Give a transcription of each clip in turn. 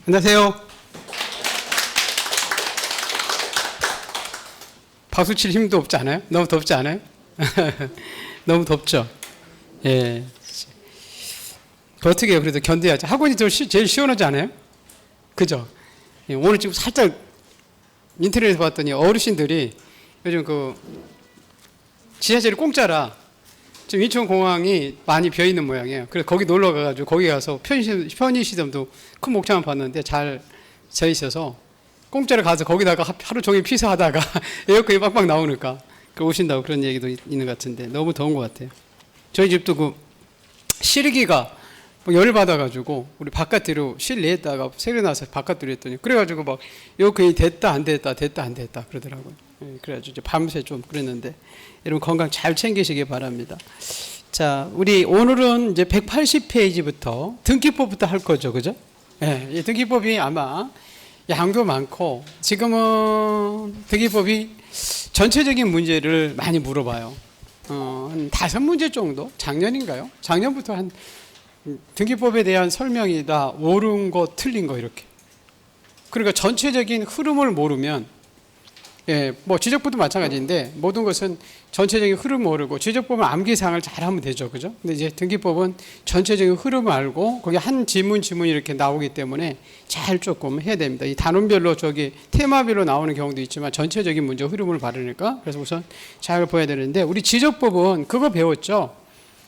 안녕하세요. 박수 칠 힘도 없지 않아요? 너무 덥지 않아요? 너무 덥죠? 예. 어떻게 해요? 그래도 견뎌야죠. 학원이 제일 시원하지 않아요? 그죠? 예, 오늘 지금 살짝 인터넷에서 봤더니 어르신들이 요즘 지하철이 공짜라 지금 인천공항이 많이 비어있는 모양이에요. 그래서 거기 놀러 가가지고 거기 가서 편의시설도 큰 목장을 봤는데 잘 져 있어서 공짜로 가서 거기다가 하루 종일 피서하다가 에어컨이 빡빡 나오니까 오신다고 그런 얘기도 있는 것 같은데 너무 더운 것 같아요. 저희 집도 실기가 열을 받아가지고 우리 바깥으로 실내에다가 세려놔서 바깥으로 했더니 그래가지고 막 에어컨이 됐다 안 됐다 그러더라고요. 그래가지고 이제 밤새 좀 그랬는데 여러분 건강 잘 챙기시기 바랍니다. 자, 우리 오늘은 이제 180페이지부터 등기법부터 할 거죠, 그죠? 예, 이 등기법이 아마 양도 많고 지금은 등기법이 전체적인 문제를 많이 물어봐요. 한 5문제 정도? 작년인가요? 작년부터 한 등기법에 대한 설명이 다 옳은 거 틀린 거 이렇게. 그러니까 전체적인 흐름을 모르면 뭐 지적법도 마찬가지인데 모든 것은 전체적인 흐름을 모르고 지적법은 암기사항을 잘하면 되죠, 그죠? 근데 이제 등기법은 전체적인 흐름을 알고 거기 한 지문이 이렇게 나오기 때문에 잘 조금 해야 됩니다. 이 단원별로 테마별로 나오는 경우도 있지만 전체적인 문제 흐름을 바르니까 그래서 우선 잘 보여야 되는데 우리 지적법은 그거 배웠죠.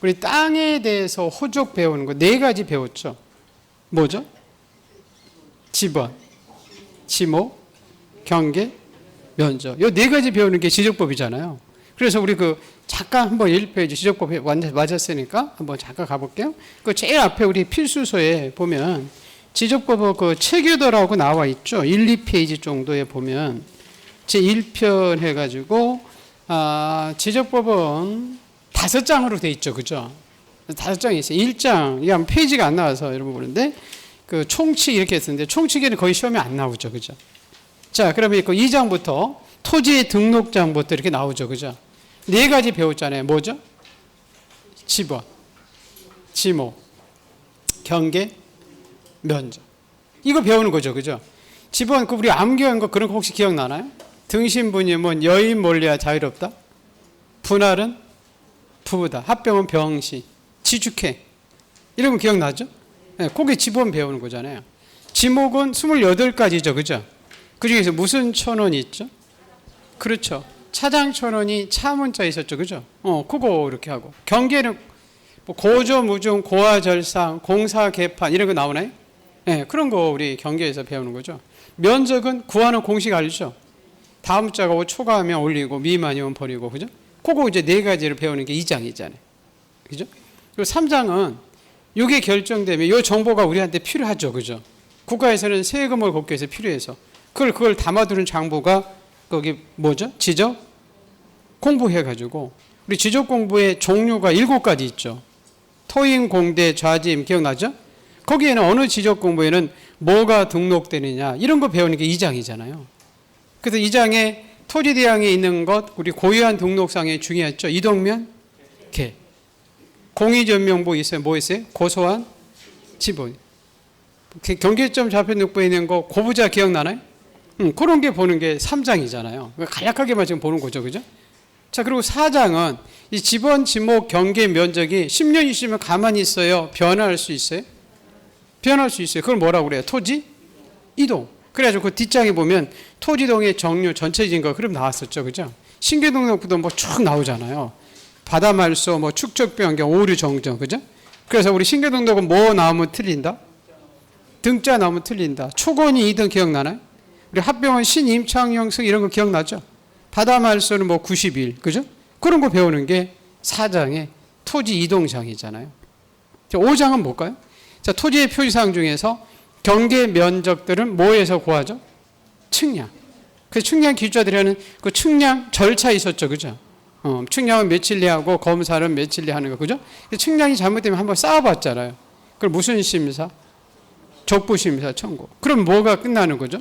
우리 땅에 대해서 호족 배우는 거 4가지 배웠죠. 뭐죠? 지번, 지목, 경계, 면적. 이 4가지 배우는 게 지적법이잖아요. 그래서 우리 잠깐 한번 1페이지 지적법 맞았으니까 한번 잠깐 가볼게요. 제일 앞에 우리 필수서에 보면 지적법 체계도라고 나와 있죠. 1, 2페이지 정도에 보면 제 1편 해가지고 지적법은 5장으로 돼 있죠, 그죠? 5장이 있어요. 1장 이게 페이지가 안 나와서 여러분 보는데 총칙 이렇게 했었는데 총칙에는 거의 시험에 안 나오죠, 그죠? 자, 그러면 2장부터 토지의 등록장부터 이렇게 나오죠, 그죠? 4가지 배웠잖아요. 뭐죠? 지번, 지목, 경계, 면적. 이거 배우는 거죠, 그죠? 지번 우리 암기한 거 그런 거 혹시 기억나나요? 등신분임은 여인 몰리야 자유롭다. 분할은 부부다. 합병은 병시, 지주회. 이런 거 기억나죠? 네, 그게 지번 배우는 거잖아요. 지목은 28가지죠, 그죠? 그 중에서 무슨 천원이 있죠? 그렇죠. 차장 천원이 차문자에 있었죠, 그죠? 그거 이렇게 하고. 경계는 고조, 무중, 고하, 절상, 공사, 개판 이런 거 나오나요? 네, 그런 거 우리 경계에서 배우는 거죠. 면적은 구하는 공식 알죠? 다음 자가 초과하면 올리고 미만이면 버리고, 그죠? 그거 이제 4가지를 배우는 게 2장이잖아요. 그죠? 그리고 3장은 이게 결정되면 이 정보가 우리한테 필요하죠, 그죠? 국가에서는 세금을 걷기 위해서 필요해서 그걸 담아두는 장부가 거기 뭐죠? 지적 공부해가지고 우리 지적 공부의 종류가 7가지 있죠. 토임, 공대, 좌짐 기억나죠? 거기에는 어느 지적 공부에는 뭐가 등록되느냐 이런 거 배우는 게 2장이잖아요. 그래서 2장에 토지대항에 있는 것 우리 고유한 등록상에 중요했죠. 이동면, 개, 공의전명부 있어요. 뭐 있어요? 고소한 지분. 경계점 좌표등록부에 있는 거 고부자 기억나나요? 그런 게 보는 게 3장이잖아요. 간략하게만 지금 보는 거죠, 그죠? 자, 그리고 4장은 이 지번, 지목, 경계, 면적이 10년, 20년 가만히 있어요. 변화할 수 있어요? 변할 수 있어요. 그걸 뭐라고 그래요? 토지 이동. 그래가지고 그 뒷장에 보면 토지동의 정류 전체적인 거 그럼 나왔었죠, 그죠? 신규등록부도 뭐 쭉 나오잖아요. 바다 말소, 뭐 축적 변경, 오류 정정, 그죠? 그래서 우리 신규등록은 뭐 나오면 틀린다? 등자 나오면 틀린다. 초건이 2등 기억나나요? 우리 합병원 신임창영승 이런 거 기억나죠? 바다 말소는 뭐 90일, 그죠? 그런 거 배우는 게 4장의 토지 이동장이잖아요. 5장은 뭘까요? 자, 토지의 표시사항 중에서 경계 면적들은 뭐에서 구하죠? 측량. 그 측량 기준자들이 하는 그 측량 절차 있었죠, 그죠? 측량은 며칠내 하고 검사는 며칠내 하는 거, 그죠? 측량이 잘못되면 한번 쌓아봤잖아요. 그럼 무슨 심사? 적부심사 청구. 그럼 뭐가 끝나는 거죠?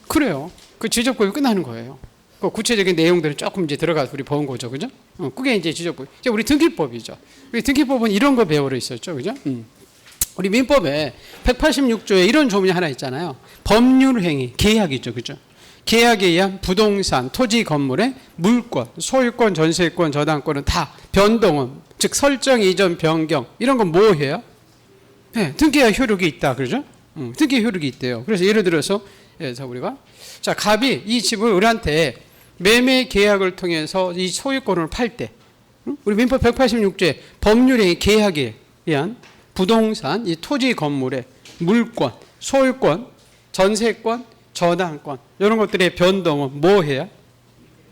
그래요. 그 지적법이 끝나는 거예요. 그 구체적인 내용들을 조금 이제 들어가서 우리 본 거죠, 그죠? 그게 이제 지적법. 이제 우리 등기법이죠. 우리 등기법은 이런 거 배우러 있었죠, 그죠? 우리 민법에 186조에 이런 조문이 하나 있잖아요. 법률행위, 계약이죠. 그죠? 계약에 의한 부동산, 토지, 건물의 물권, 소유권, 전세권, 저당권은 다 변동은, 즉 설정, 이전, 변경 이런 건 뭐예요? 네, 등기계약 효력이 있다. 그러죠? 등기 효력이 있대요. 그래서 예를 들어서 우리가 자, 갑이 이 집을 우리한테 매매 계약을 통해서 이 소유권을 팔 때, 우리 민법 186조에 법률행위 계약에 의한 부동산, 이 토지 건물의 물권, 소유권, 전세권, 저당권 이런 것들의 변동은 뭐 해야?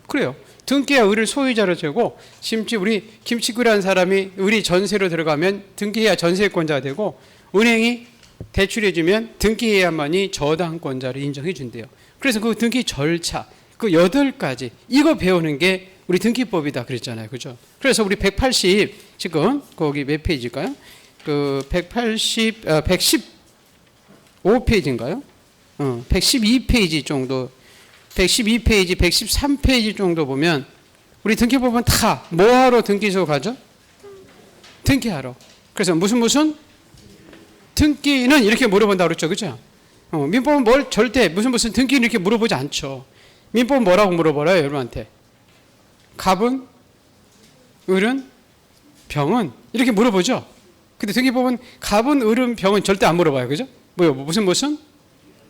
그래요. 등기해야 을을 소유자로 재고, 심지 우리 김치구라는 사람이 을이 전세로 들어가면 등기해야 전세권자가 되고, 은행이 대출해주면 등기해야만이 저당권자를 인정해 준대요. 그래서 그 등기 절차, 그 8가지 이거 배우는 게 우리 등기법이다 그랬잖아요. 그죠? 그래서 우리 180 지금 거기 몇 페이지일까요? 그 115페이지인가요? 112페이지 정도, 112페이지, 113페이지 정도 보면 우리 등기법은 다 뭐하러 등기소 가죠? 등기하러. 그래서 무슨 등기는 이렇게 물어본다고 그랬죠. 그죠? 민법은 뭘 절대 무슨 등기는 이렇게 물어보지 않죠. 민법은 뭐라고 물어봐요, 여러분한테? 갑은, 을은, 병은 이렇게 물어보죠. 근데 등기법은 갑은, 을은, 병은 절대 안 물어봐요. 그죠? 뭐요? 무슨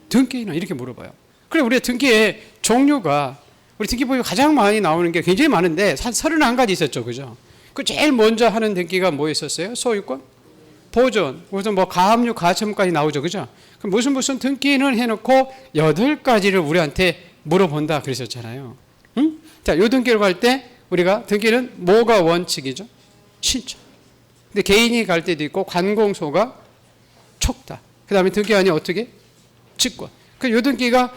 등기는 이렇게 물어봐요. 그래, 우리 등기의 종류가 우리 등기법이 가장 많이 나오는 게 굉장히 많은데 한 31가지 있었죠. 그죠? 그 제일 먼저 하는 등기가 뭐 있었어요? 소유권, 보존, 무슨 뭐 가압류, 가처분까지 나오죠. 그죠? 그럼 무슨 등기는 해놓고 8가지를 우리한테 물어본다 그러셨잖아요. 응? 자, 요 등기를 갈 때 우리가 등기는 뭐가 원칙이죠? 신청. 근데 개인이 갈 때도 있고 관공소가 촉탁. 그 다음에 등기관이 어떻게? 직권. 그 요 등기가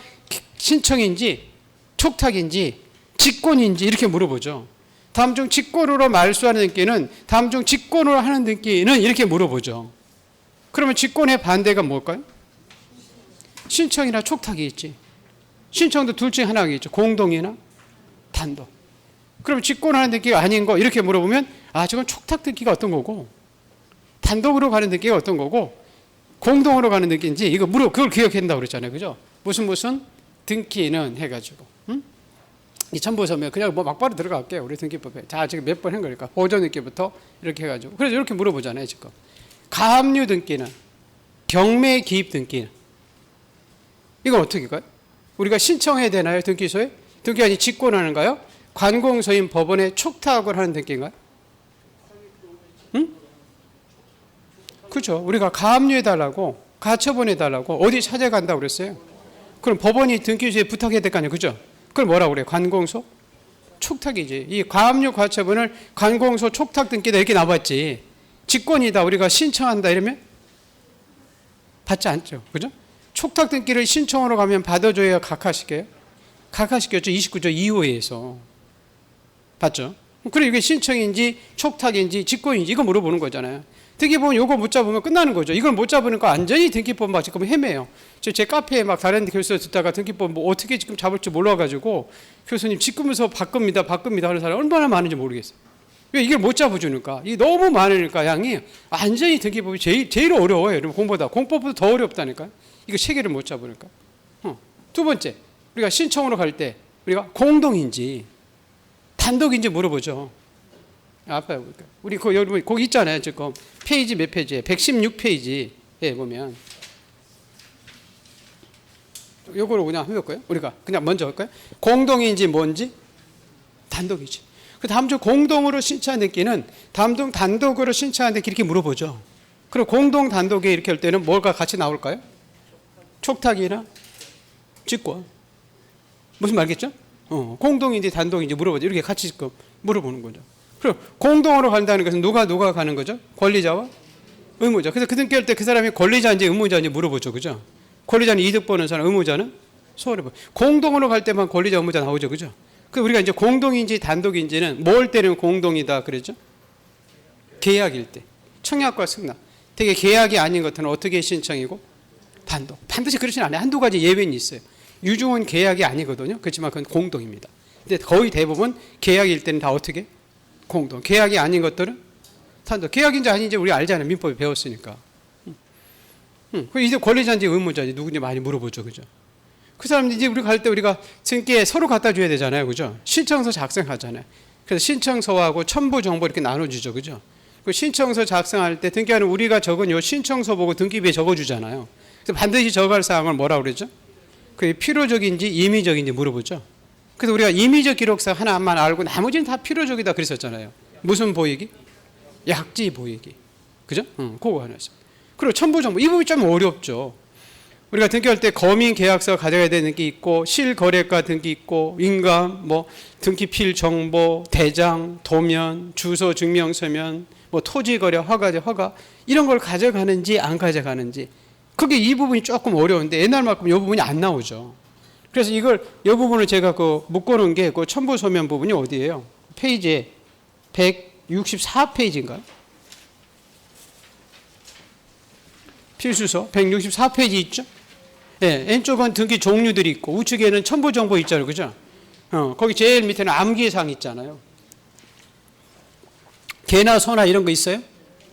신청인지 촉탁인지 직권인지 이렇게 물어보죠. 다음 중 직권으로 말소하는 등기는, 다음 중 직권으로 하는 등기는 이렇게 물어보죠. 그러면 직권의 반대가 뭘까요? 신청이나 촉탁이 있지. 신청도 둘 중에 하나가 있죠. 공동이나 단독. 그럼 직권하는 등기가 아닌 거 이렇게 물어보면, 아, 저건 촉탁 등기가 어떤 거고, 단독으로 가는 등기가 어떤 거고, 공동으로 가는 등기인지 이거 그걸 기억해야 된다고 그랬잖아요. 그죠? 무슨 등기는 해가지고. 응? 이 첨부서면 그냥 뭐 막바로 들어갈게요. 우리 등기법에. 자, 지금 몇 번 한 거니까. 보존 등기부터 이렇게 해가지고. 그래서 이렇게 물어보잖아요. 지금. 가압류 등기는, 경매 기입 등기는. 이건 어떻게 할까요? 우리가 신청해야 되나요? 등기소에? 등기관이 직권하는가요? 관공서인 법원에 촉탁을 하는 등기인가요? 응? 그죠? 우리가 가압류해달라고, 가처분해달라고 어디 찾아간다고 그랬어요? 그럼 법원이 등기소에 부탁해야 될 거 아니에요? 그죠? 그걸 뭐라고 그래요? 관공소? 촉탁이지. 이 가압류 가처분을 관공소 촉탁 등기다 이렇게 나왔지. 직권이다, 우리가 신청한다 이러면 받지 않죠. 그죠? 촉탁 등기를 신청으로 가면 받아줘야 각하시켜요? 각하시켰죠. 29조 2호에서. 봤죠? 그래, 이게 신청인지 촉탁인지 직권인지 이거 물어보는 거잖아요. 등기법은 이거 못 잡으면 끝나는 거죠. 이걸 못 잡으니까 완전히 등기법 막 지금 헤매요. 제 카페에 막 다른 교수들 듣다가 등기법 뭐 어떻게 지금 잡을지 몰라가지고, 교수님 지금부터 바꿉니다 하는 사람 얼마나 많은지 모르겠어요. 왜 이걸 못 잡아주니까. 이게 너무 많으니까 양이 완전히 등기법이 제일 어려워요. 여러분 공법보다 더 어렵다니까요. 이거 체계를 못 잡으니까. 두 번째, 우리가 신청으로 갈 때 우리가 공동인지 단독인지 물어보죠. 아파요. 우리 여러분 거기 있잖아요. 지금 페이지 몇 페이지에 116페이지에 보면 요거를 그냥 해볼까요? 우리가 그냥 먼저 할까요? 공동인지 뭔지 단독이지. 그 다음 주 공동으로 신청한 등기는 다음 중 단독으로 신청한 등기 이렇게 물어보죠. 그리고 공동 단독에 이렇게 할 때는 뭐가 같이 나올까요? 촉탁이나 직권. 무슨 말겠죠? 공동인지 단독인지 물어보죠. 이렇게 같이 물어보는 거죠. 그리고 공동으로 간다는 것은 누가 가는 거죠? 권리자와 의무자. 그래서 그 등기할 때 그 사람이 권리자인지 의무자인지 물어보죠. 그죠? 권리자는 이득 보는 사람, 의무자는 손해보. 공동으로 갈 때만 권리자, 의무자 나오죠. 그죠? 그 우리가 이제 공동인지 단독인지는 뭘 때는 공동이다 그랬죠? 계약일 때. 청약과 승낙. 되게 계약이 아닌 것들은 어떻게 신청이고? 단독. 반드시 그렇진 않아요. 한두 가지 예외는 있어요. 유중은 계약이 아니거든요. 그렇지만 그건 공동입니다. 근데 거의 대부분 계약일 때는 다 어떻게? 공동. 계약이 아닌 것들은 단독. 계약인지 아닌지 우리 알잖아요. 민법에 배웠으니까. 그 이제 권리자인지 의무자인지 누군지 많이 물어보죠, 그죠? 그 사람들 이제 우리 갈 때 우리가 등기에 서로 갖다 줘야 되잖아요, 그죠? 신청서 작성하잖아요. 그래서 신청서하고 첨부 정보 이렇게 나눠주죠, 그죠? 그 신청서 작성할 때 등기하는 우리가 적은 요 신청서 보고 등기부에 적어주잖아요. 그래서 반드시 적어갈 사항을 뭐라 그러죠? 그게 필요적인지 임의적인지 물어보죠. 그래서 우리가 임의적 기록사 하나만 알고 나머지는 다 필요적이다 그랬었잖아요. 무슨 보이기? 약지 보이기. 그죠? 그거 하나였어. 그리고 첨부 정보. 이 부분이 좀 어렵죠. 우리가 등기할 때 검인 계약서 가져가야 되는 게 있고, 실거래가 등기 있고, 인감, 뭐 등기필 정보, 대장, 도면, 주소 증명서면, 뭐 토지거래 허가제 허가 이런 걸 가져가는지 안 가져가는지. 그게 이 부분이 조금 어려운데 옛날만큼 이 부분이 안 나오죠. 그래서 이 부분을 제가 묶어놓은 게 그 첨부 소면 부분이 어디예요? 페이지에 164페이지인가요? 필수서 164페이지 있죠? 네, 왼쪽은 등기 종류들이 있고 우측에는 첨부 정보 있잖아요, 그죠? 거기 제일 밑에는 암기사항 있잖아요. 개나 소나 이런 거 있어요?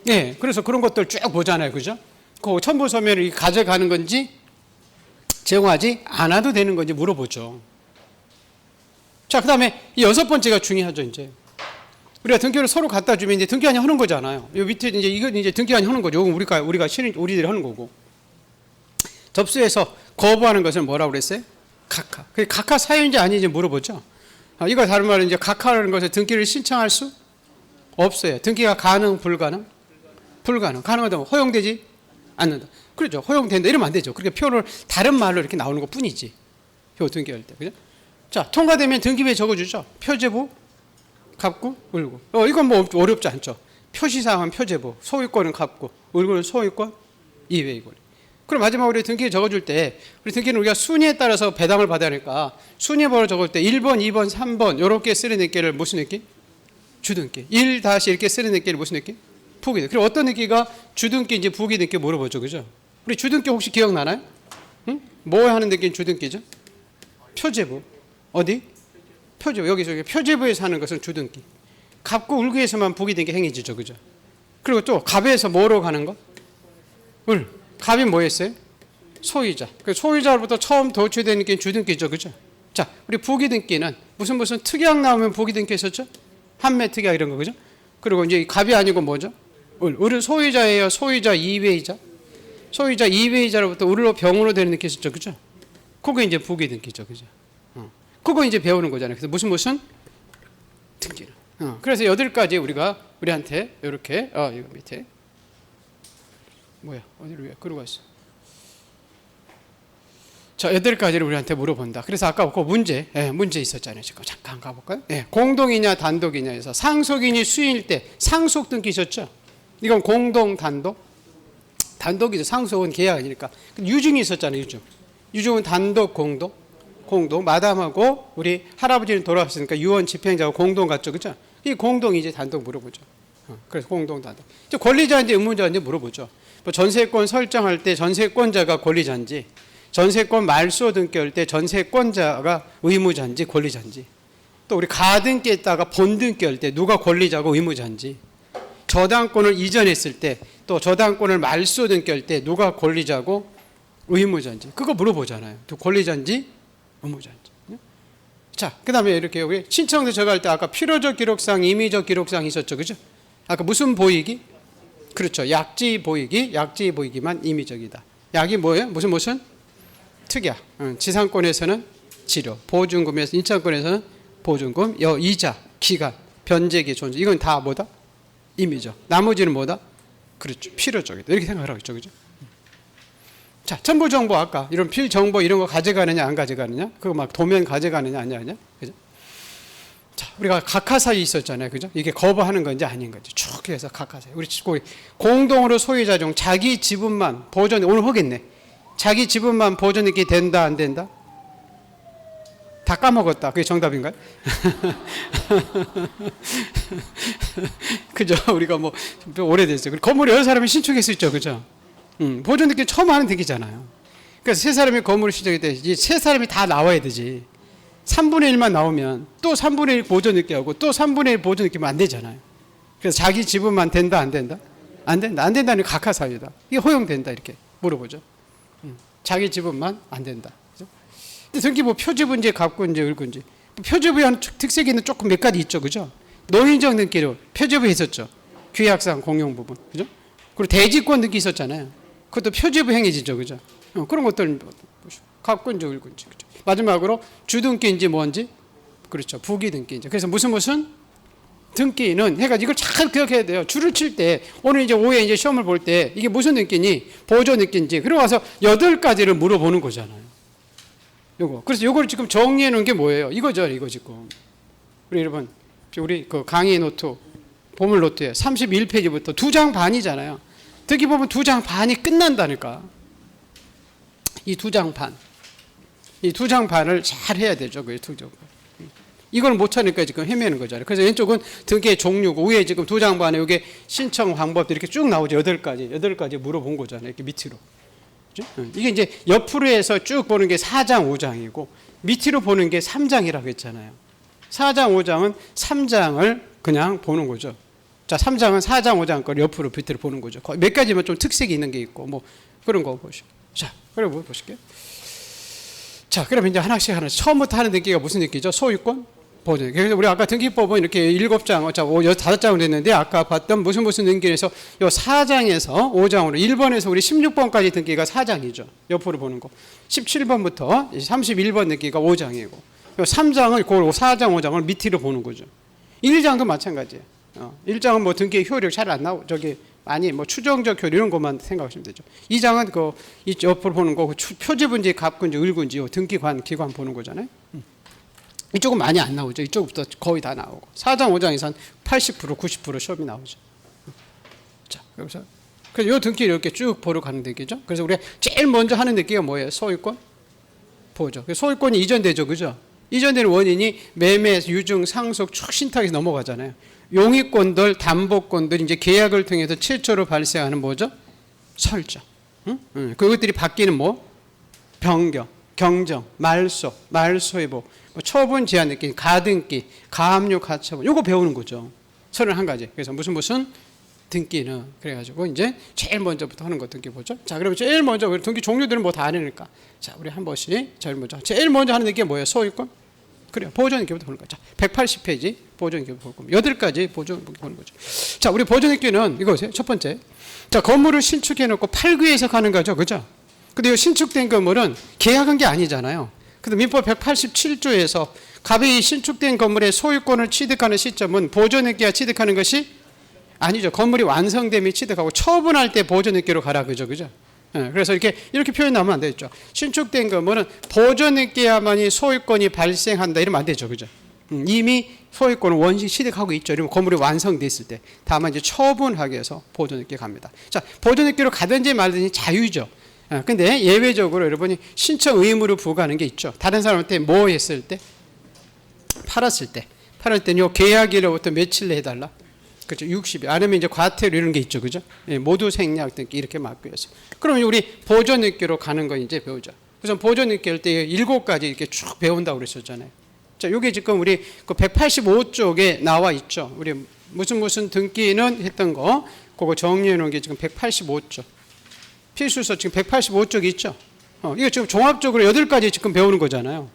네, 그래서 그런 것들 쭉 보잖아요, 그죠? 그 첨부 소면을 가져가는 건지 제공하지 않아도 되는 건지 물어보죠. 자, 그 다음에 이 6번째가 중요하죠, 이제. 우리가 등기를 서로 갖다 주면 이제 등기한이 하는 거잖아요. 요 밑에 이제 이건 이제 등기한이 하는 거죠. 우리들이 하는 거고. 접수해서 거부하는 것은 뭐라고 그랬어요? 각하. 그 각하 사유인지 아닌지 물어보죠. 이거 다른 말은 이제 각하라는 것을 등기를 신청할 수 없어요. 등기가 가능, 불가능? 불가능. 가능하다면 허용되지 않는다. 그렇죠. 허용된다. 이러면 안 되죠. 그렇게 표를 다른 말로 이렇게 나오는 것 뿐이지. 표 등기할 때. 그죠? 자, 통과되면 등기부에 적어주죠. 표제부, 갑구, 을구. 이건 뭐 어렵지 않죠. 표시사항은 표제부, 소유권은 갑구, 을구는 소유권, 이외의 권리. 그럼 마지막으로 등기에 적어줄 때 우리 등기는 우리가 순위에 따라서 배당을 받아야 하니까 순위번호 적을 때 1번, 2번, 3번 이렇게 쓰는 등기를 무슨 등기? 주등기. 1 다시 이렇게 쓰는 등기를 무슨 등기? 부기등기. 그럼 어떤 등기가 주등기인지 부기등기 물어보죠, 그죠? 우리 주등기 혹시 기억나나요? 응? 뭐 하는 등기는 주등기죠? 표제부. 어디? 표제부. 여기서 표제부에서 하는 것은 주등기. 갑구, 을구에서만 부기등기 행위지죠, 그죠? 그리고 또 갑에서 뭐로 가는 거? 을. 갑이 뭐였어요? 소유자. 그 소유자로부터 처음 도출되는 게 주등기죠, 그죠? 자, 우리 부기등기는 무슨 특약 나오면 부기등기 했었죠? 판매 특약 이런 거, 그죠? 그리고 이제 갑이 아니고 뭐죠? 을. 을은 소유자예요. 소유자 이외이자. 소유자 이외이자로부터 을로 병으로 되는 게 있었죠, 그죠? 그거 이제 부기등기죠, 그죠? 그거 이제 배우는 거잖아요. 그래서 무슨 등기는. 그래서 8가지 우리가 우리한테 이렇게 이거 밑에 뭐야 어디로 왜 그러고 있어? 자, 8가지를 우리한테 물어본다. 그래서 아까 그 문제 있었잖아요. 잠깐 가볼까요? 공동이냐 단독이냐에서 상속인이 수인일 때 상속 등기 있었죠. 이건 공동 단독 단독이죠. 상속은 계약 아니니까. 유증이 있었잖아요. 유증은 단독 공동 마담하고 우리 할아버지는 돌아가셨으니까 유언 집행자하고 공동 같죠, 그죠? 이 공동이 이제 단독 물어보죠. 그래서 공동 단독. 권리자인지 의무자인지 물어보죠. 뭐 전세권 설정할 때 전세권자가 권리자인지, 전세권 말소 등기할 때 전세권자가 의무자인지 권리자인지, 또 우리 가등기했다가 본등기할 때 누가 권리자고 의무자인지, 저당권을 이전했을 때 또 저당권을 말소 등기할 때 누가 권리자고 의무자인지 그거 물어보잖아요. 또 권리자인지 의무자인지. 자, 그 다음에 이렇게 우리 신청서 적어할 때 아까 필요적 기록상, 임의적 기록상 있었죠, 그죠? 아까 무슨 보이기? 그렇죠. 약지 보이기만 임의적이다. 약이 뭐예요? 무슨? 특약. 지상권에서는 지료, 보증금에서 인차권에서는 보증금, 이자, 기간, 변제기, 존재. 이건 다 뭐다? 임의적. 나머지는 뭐다? 그렇죠. 필요적이다. 이렇게 생각하라고 했죠, 그죠? 자, 첨부 정보 아까 이런 필 정보 이런 거 가져가느냐 안 가져가느냐? 그거 막 도면 가져가느냐 아니냐? 그죠? 자, 우리가 각하사유 있었잖아요, 그죠? 이게 거부하는 건지 아닌 건지 쭉 해서 각하사유. 우리 공동으로 소유자 중 자기 지분만 보존 오늘 하겠네. 자기 지분만 보존이 된다 안 된다? 다 까먹었다. 그게 정답인가요? 그죠? 우리가 뭐 좀 오래됐어요. 건물에 여러 사람이 신축했을 수 있죠, 그죠? 보존 등기 처음 하는 등기잖아요. 그래서 세 사람이 건물을 신청할 때 이 세 사람이 다 나와야 되지. 3분의 1만 나오면 또 3분의 1 보존 등기 하고 또 3분의 1 보존 등기면 안 되잖아요. 그래서 자기 지분만 된다 안 된다? 안 된다. 안 된다는 각하사유다. 이게 허용된다 이렇게 물어보죠. 자기 지분만 안 된다. 그죠? 근데 등기부 표지분지, 갑군지, 을군지. 표지부의 특색에는 조금 몇 가지 있죠. 그죠? 노인정 등기로 표지부 했었죠. 규약상 공용 부분. 그죠? 그리고 대지권 등기 있었잖아요. 그것도 표지부 행위지죠. 그죠? 그런 것들 갑군지, 을군지. 그죠? 마지막으로 주등기인지 뭔지, 그렇죠. 부기 등기인지. 그래서 무슨 등기는 해가지고 이걸 잘 기억해야 돼요. 줄을 칠 때 오늘 이제 오후에 이제 시험을 볼 때 이게 무슨 등기니, 보조 등기인지, 그러고 와서 8가지를 물어보는 거잖아요. 요거. 그래서 요걸 지금 정리해 놓은 게 뭐예요? 이거죠, 이거 지금. 우리 여러분, 우리 그 강의 노트, 보물 노트에 31페이지부터 2장 반이잖아요. 등기 보면 2장 반이 끝난다니까. 이 2장 반. 이 2장 반을 잘 해야 되죠. 그 2장. 이걸 못 하니까 지금 헤매는 거잖아요. 그래서 왼쪽은 등기의 종류고, 위에 지금 2장 반에 이게 신청 방법도 이렇게 쭉 나오죠. 8가지 물어본 거잖아요. 이렇게 밑으로. 그렇죠? 이게 이제 옆으로 해서 쭉 보는 게 4장, 5장이고, 밑으로 보는 게 3장이라고 했잖아요. 4장, 5장은 3장을 그냥 보는 거죠. 자, 3장은 4장, 5장 걸 옆으로 밑으로 보는 거죠. 몇 가지만 좀 특색이 있는 게 있고, 뭐 그런 거 보시죠. 자, 그럼 보실게요. 자, 그럼 이제 하나씩 처음부터 하는 등기가 무슨 등기죠? 소유권, 보존. 그래서 우리 아까 등기법은 이렇게 7장, 5장으로 됐는데, 아까 봤던 무슨 등기에서 요 4장에서 5장으로 1번에서 우리 16번까지 등기가 4장이죠. 옆으로 보는 거. 17번부터 31번 등기가 5장이고, 요 3장을 그 4장, 5장을 밑으로 보는 거죠. 1장도 마찬가지예요. 1장은 뭐 등기 효력 잘 안 나오고, 많이 뭐 추정적 효력 이런 것만 생각하시면 되죠. 2장은 이 옆으로 보는 거, 표지분지, 갑군지, 을군지, 등기관, 기관 보는 거잖아요. 이쪽은 많이 안 나오죠. 이쪽부터 거의 다 나오고. 4장, 5장에서 한 80%, 90% 시험이 나오죠. 자, 그래서 이 등기를 이렇게 쭉 보러 가는 등기죠. 그래서 우리가 제일 먼저 하는 등기가 뭐예요? 소유권, 보조. 소유권이 이전되죠, 그죠? 이전되는 원인이 매매, 유증, 상속, 쭉 신탁에서 넘어가잖아요. 용익권들, 담보권들 이제 계약을 통해서 최초로 발생하는 뭐죠? 설정. 그것들이 바뀌는 뭐? 변경, 경정, 말소, 말소회복, 뭐 처분 제한 등기, 가등기, 가압류, 가처분. 요거 배우는 거죠. 31가지. 그래서 무슨 등기는 그래가지고 이제 제일 먼저부터 하는 거 등기 보죠. 자, 그러면 제일 먼저 우리 등기 종류들은 뭐 다 아니니까. 자, 우리 한 번씩 제일 먼저 하는 등기가 뭐예요? 소유권. 그래요. 보존 등기부터 보는 거죠. 180페이지 보존 등기 볼 겁니다. 8가지 보존 등기 보는 거죠. 자, 우리 보존 등기는 이거세요. 첫 번째. 자, 건물을 신축해 놓고 팔기 위해서 가는 거죠, 그죠? 근데 이 신축된 건물은 계약한 게 아니잖아요. 근데 민법 187조에서 갑이 신축된 건물의 소유권을 취득하는 시점은 보존 등기가 취득하는 것이 아니죠. 건물이 완성됨이 취득하고 처분할 때 보존 등기로 가라, 그죠? 그래서 이렇게 표현 나오면 안 되죠. 신축된 건물은 보존 등기야만이 소유권이 발생한다 이러면 안 되죠, 그죠? 이미 소유권을 원시 취득하고 있죠. 이러면 건물이 완성됐을 때 다만 이제 처분하기 위해서 보존 등기 갑니다. 자, 보존 등기로 가든지 말든지 자유죠. 근데 예외적으로 여러분이 신청 의무를 부과하는 게 있죠. 다른 사람한테 뭐 했을 때? 팔았을 때는 요 계약일로부터 며칠 내에 해달라. 그렇죠. 60일. 아니면 이제 과태료 이런 게 있죠. 그죠? 예, 모두 생략 등기 이렇게 막기 위해서. 그러면 우리 보존 등기로 가는 거 이제 배우죠. 그래서 보존 등기 할 때 7가지 이렇게 쭉 배운다고 그랬었잖아요. 자, 요게 지금 우리 그 185쪽에 나와 있죠. 우리 무슨 등기는 했던 거, 그거 정리해 놓은 게 지금 185쪽. 필수서 지금 185쪽이 있죠. 이거 지금 종합적으로 8가지 지금 배우는 거잖아요.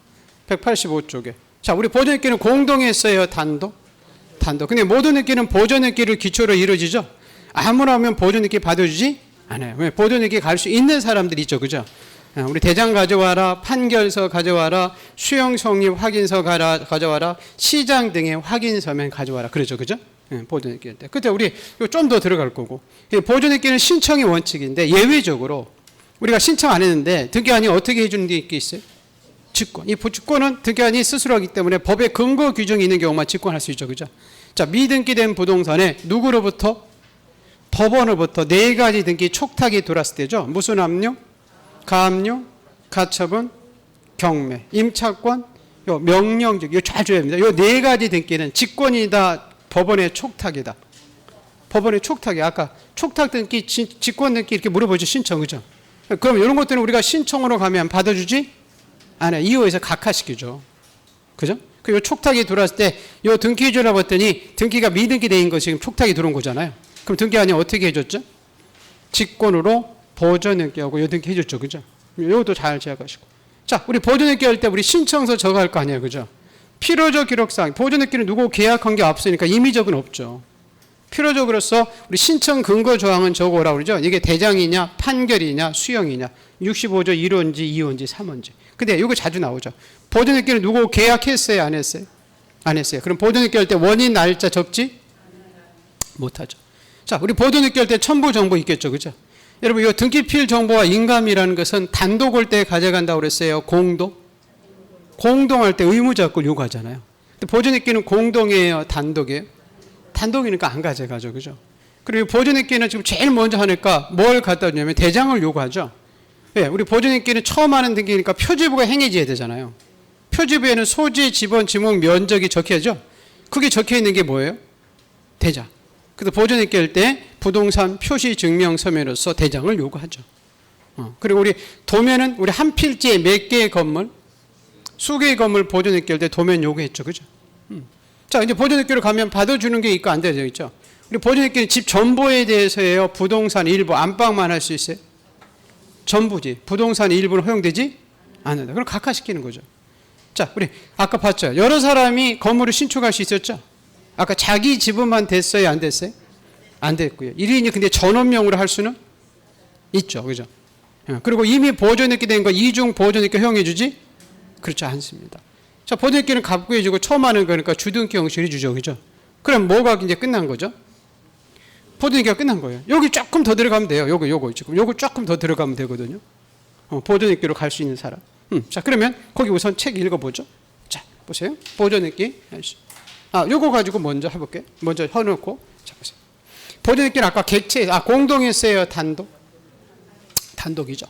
185쪽에. 자, 우리 보존 등기는 공동했어요, 단독? 근데 모든 등기는 보존 등기를 기초로 이루어지죠. 아무나 하면 보존 등기 받아주지 않아요. 왜? 보존 등기 갈 수 있는 사람들이 있죠, 그죠? 우리 대장 가져와라, 판결서 가져와라, 수용 성립 확인서 가져와라, 시장 등의 확인서면 가져와라. 그러죠, 그죠? 보존 등기 할 때. 그때 우리 좀 더 들어갈 거고. 보존 등기는 신청이 원칙인데 예외적으로 우리가 신청 안 했는데 등기관이 어떻게 해주는 게 있어요? 직권. 이 직권은 등기관이 스스로 하기 때문에 법의 근거 규정이 있는 경우만 직권할 수 있죠, 그죠? 자, 미등기된 부동산에 누구로부터? 법원으로부터 4가지 등기 촉탁이 들어왔을 때죠. 무슨 압류? 가압류, 가처분, 경매, 임차권, 요 명령적, 이거 잘 줘야 됩니다. 요 4가지 등기는 직권이다, 법원의 촉탁이다. 법원의 촉탁이 아까 촉탁 등기, 직권 등기 이렇게 물어보죠, 신청, 그죠? 그럼 이런 것들은 우리가 신청으로 가면 받아주지 않아요. 이호에서 각하시키죠, 그죠? 그 요 촉탁이 들어왔을 때 요 등기 해주라고 했더니 등기가 미등기된 거 지금 촉탁이 들어온 거잖아요. 그럼 등기관이 어떻게 해줬죠? 직권으로 보존登記하고 여등기 해줬죠. 그죠? 이것도 잘 제약하시고. 자, 우리 보존登記할 때 우리 신청서 저거 할 거 아니에요. 그죠? 필요적 기록상. 보존登記는 누구 계약한 게 없으니까 임의적은 없죠. 필요적으로서 우리 신청 근거 조항은 저거라고 그러죠. 이게 대장이냐, 판결이냐, 수형이냐. 65조 1호인지 2호인지 3호인지. 근데 이거 자주 나오죠. 보존登記는 누구 계약했어요? 안 했어요? 안 했어요. 그럼 보존登記할 때 원인 날짜 적지? 못하죠. 자, 우리 보존登記할 때 첨부 정보 있겠죠. 그죠? 여러분, 이 등기필 정보와 인감이라는 것은 단독 올 때 가져간다고 그랬어요. 공동? 공동할 때 의무자권 요구하잖아요. 근데 보존登記는 공동이에요? 단독이에요? 단독이니까 안 가져가죠. 그죠? 그리고 보존登記는 지금 제일 먼저 하니까 뭘 갖다 주냐면 대장을 요구하죠. 예, 우리 보존登記는 처음 하는 등기니까 표지부가 행해져야 되잖아요. 표지부에는 소재, 지번, 지목, 면적이 적혀야죠. 그게 적혀 있는 게 뭐예요? 대장. 그래서 보존登記할 때 부동산 표시 증명 서면으로서 대장을 요구하죠. 그리고 우리 도면은 우리 한 필지에 몇 개의 건물, 수개의 건물 보존登記할 때 도면 요구했죠. 그죠? 자, 이제 보존登記로 가면 받아주는 게 있고 안 되죠. 있죠? 우리 보존登記는 집 전부에 대해서예요. 부동산 일부 안방만 할 수 있어요. 전부지. 부동산 일부는 허용되지 않는다. 그럼 각하시키는 거죠. 자, 우리 아까 봤죠. 여러 사람이 건물을 신축할 수 있었죠. 아까 자기 지분만 됐어요? 안 됐어요? 안 됐고요. 1인이 근데 전원명으로 할 수는 있죠. 그죠? 그리고 이미 보존登記된 거 이중 보존登記허용해 주지? 그렇지 않습니다. 자, 보존登記는 갑구해 주고 처음 하는 거니까 주등기 형식을 해주죠. 그죠? 그럼 뭐가 이제 끝난 거죠? 보존登記가 끝난 거예요. 여기 조금 더 들어가면 돼요. 요거 지금 요거 조금 더 들어가면 되거든요. 보존登記로 갈 수 있는 사람. 자, 그러면 거기 우선 책 읽어보죠. 자, 보세요. 보존登記. 요거 가지고 먼저 해볼게요. 먼저 해놓고. 자, 보세요. 보존登記는 아까 객체, 공동했어요? 단독? 단독이죠.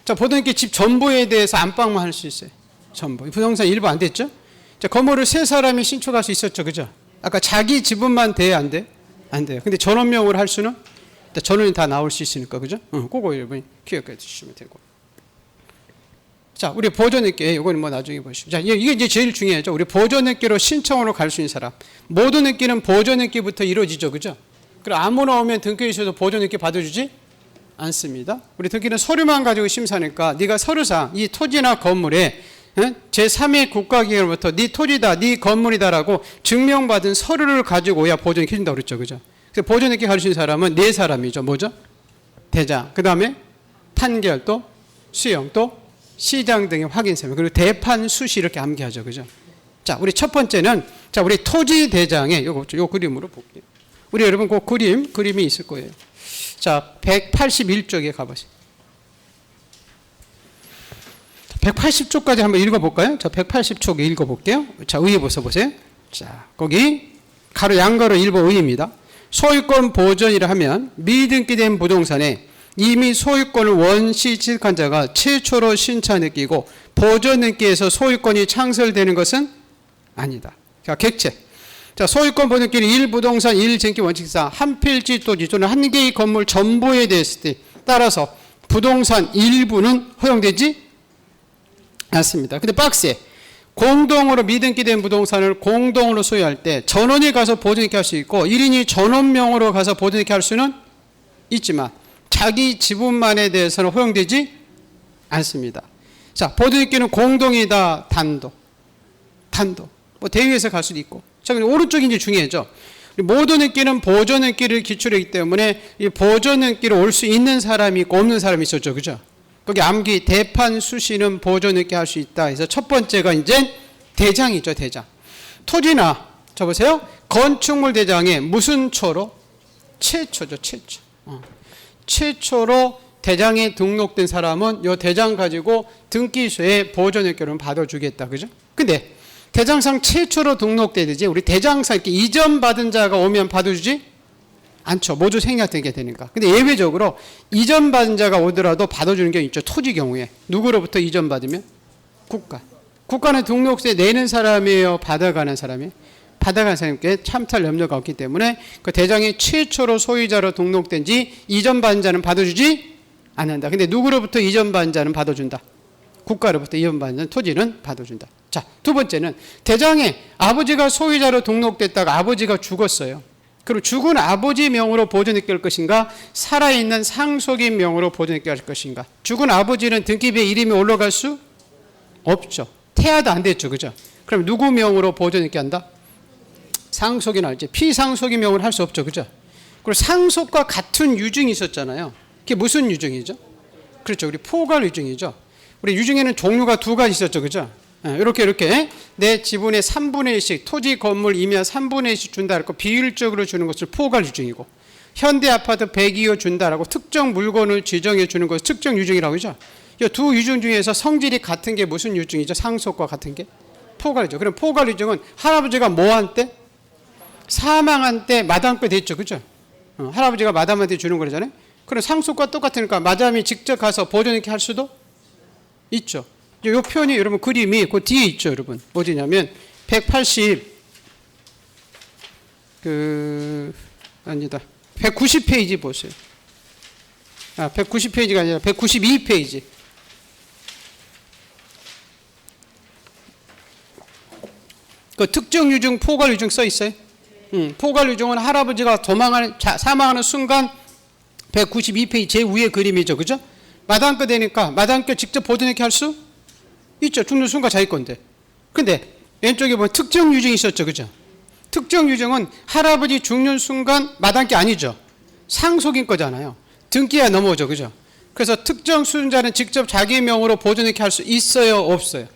자, 보존登記집 전부에 대해서 안방만 할 수 있어요. 전부. 부동산 일부 안 됐죠? 자, 건물을 세 사람이 신축할 수 있었죠. 그죠? 아까 자기 지분만 돼야 안 돼? 안 돼요. 근데 전원명으로 할 수는? 전원이 다 나올 수 있으니까. 그죠? 그거 여러분이 기억해 주시면 되고. 자, 우리 보존登記, 이거는 뭐 나중에 보시죠. 자, 이게 이제 제일 중요하죠. 우리 보존登記로 신청으로 갈 수 있는 사람. 모든登記는 보존登記부터 이루어지죠. 그죠? 그럼 아무나 오면 등기에 있어도 보존登記받아주지 않습니다. 우리 등기는 서류만 가지고 심사하니까 네가 서류상 이 토지나 건물에 제3의 국가기관으로부터 네 토지다, 네 건물이다라고 증명받은 서류를 가지고 오야 보존登記해준다고 그랬죠. 그죠? 그래서 보존登記할 수 있는 사람은 네 사람이죠. 뭐죠? 대장, 그 다음에 판결, 또 수용, 또 시장 등의 확인서면, 그리고 대판 수시 이렇게 암기하죠. 그죠? 자, 우리 첫 번째는, 자, 우리 토지 대장의 요 그림으로 볼게요. 우리 여러분 그 그림이 있을 거예요. 자, 181쪽에 가보세요. 180쪽까지 한번 읽어볼까요? 자, 180쪽 읽어볼게요. 자, 의의 보세요. 자, 거기 가로 양가로 1번 의의입니다. 소유권 보존이라 하면 미등기된 부동산에 이미 소유권을 원시 취득한 자가 최초로 신차 느끼고 보존등기에서 소유권이 창설되는 것은 아니다. 자, 객체. 자, 소유권 보존기는 1부동산 1증기 원칙상 한 필지 토지 또는 한 개의 건물 전부에 대했을 때 따라서 부동산 일부는 허용되지 않습니다. 근데 박스에 공동으로 미등기된 부동산을 공동으로 소유할 때 전원이 가서 보존등기 할 수 있고 1인이 전원명으로 가서 보존등기 할 수는 있지만 자기 지분만에 대해서는 허용되지 않습니다. 자, 보존등기는 공동이다, 단독. 뭐 대위에서 갈 수도 있고. 자, 그럼 오른쪽이 이제 중요하죠. 모든 등기는 보존등기를 기초로 하기 때문에 이 보존등기로 올 수 있는 사람이 있고 없는 사람이 있었죠. 그죠? 거기 암기 대판 수시는 보존등기 할 수 있다. 그래서 첫 번째가 이제 대장이죠. 대장. 토지나 자 보세요. 건축물 대장에 무슨 초로? 최초죠. 최초. 최초로 대장에 등록된 사람은 이 대장 가지고 등기소에 보존등기를 받아주겠다. 그죠? 근데 대장상 최초로 등록되듯이 우리 대장상 이렇게 이전받은 자가 오면 받아주지 않죠. 모두 생략되게 되니까. 근데 예외적으로 이전받은 자가 오더라도 받아주는 게 있죠. 토지 경우에. 누구로부터 이전받으면? 국가. 국가는 등록세 내는 사람이에요? 받아가는 사람이에요? 받아가는 사람께 참탈 염려가 없기 때문에 그 대장이 최초로 소유자로 등록된 지 이전받은 자는 받아주지 않는다. 근데 누구로부터 이전받은 자는 받아준다. 국가로부터 이전받은 토지는 받아준다. 자, 두 번째는 대장에 아버지가 소유자로 등록됐다가 아버지가 죽었어요. 그리고 죽은 아버지 명으로 보존있게 할 것인가, 살아있는 상속인 명으로 보존있게 할 것인가. 죽은 아버지는 등기부에 이름이 올라갈 수 없죠. 태아도 안 됐죠, 그죠? 그럼 누구 명으로 보존있게 한다? 상속인 할지, 피상속인 명으로 할 수 없죠, 그죠? 그리고 상속과 같은 유증이 있었잖아요. 그게 무슨 유증이죠? 그렇죠, 우리 포괄 유증이죠. 우리 유증에는 종류가 두 가지 있었죠, 그죠? 이렇게 내 지분의 3분의 1씩 토지 건물 임야 3분의 1씩 준다고 비율적으로 주는 것을 포괄 유증이고, 현대 아파트 102호 준다라고 특정 물건을 지정해 주는 것을 특정 유증이라고 하죠. 이 두 유증 중에서 성질이 같은 게 무슨 유증이죠? 상속과 같은 게 포괄이죠. 그럼 포괄 유증은 할아버지가 뭐한 때? 사망한 때 마담께 됐죠, 그죠? 할아버지가 마담한테 주는 거잖아요. 그럼 상속과 똑같으니까 마담이 직접 가서 보존있게 할 수도 있죠. 이 표현이 여러분 그림이 그 뒤에 있죠, 여러분. 어디냐면 190페이지 보세요. 190페이지가 아니라 192페이지. 그 특정 유증, 포괄 유증 써 있어요. 포괄 유증은 할아버지가 사망하는 순간 192페이지 제 위에 그림이죠, 그죠? 마당껏 되니까 마당껏 직접 보존있게 할 수 있죠. 죽는 순간 자기 건데. 근데 왼쪽에 보면 특정 유증이 있었죠, 그죠? 특정 유증은 할아버지 죽는 순간 마당께 아니죠. 상속인 거잖아요. 등기야 넘어오죠, 그죠? 그래서 특정 수준자는 직접 자기 명으로 보존있게 할 수 있어요, 없어요?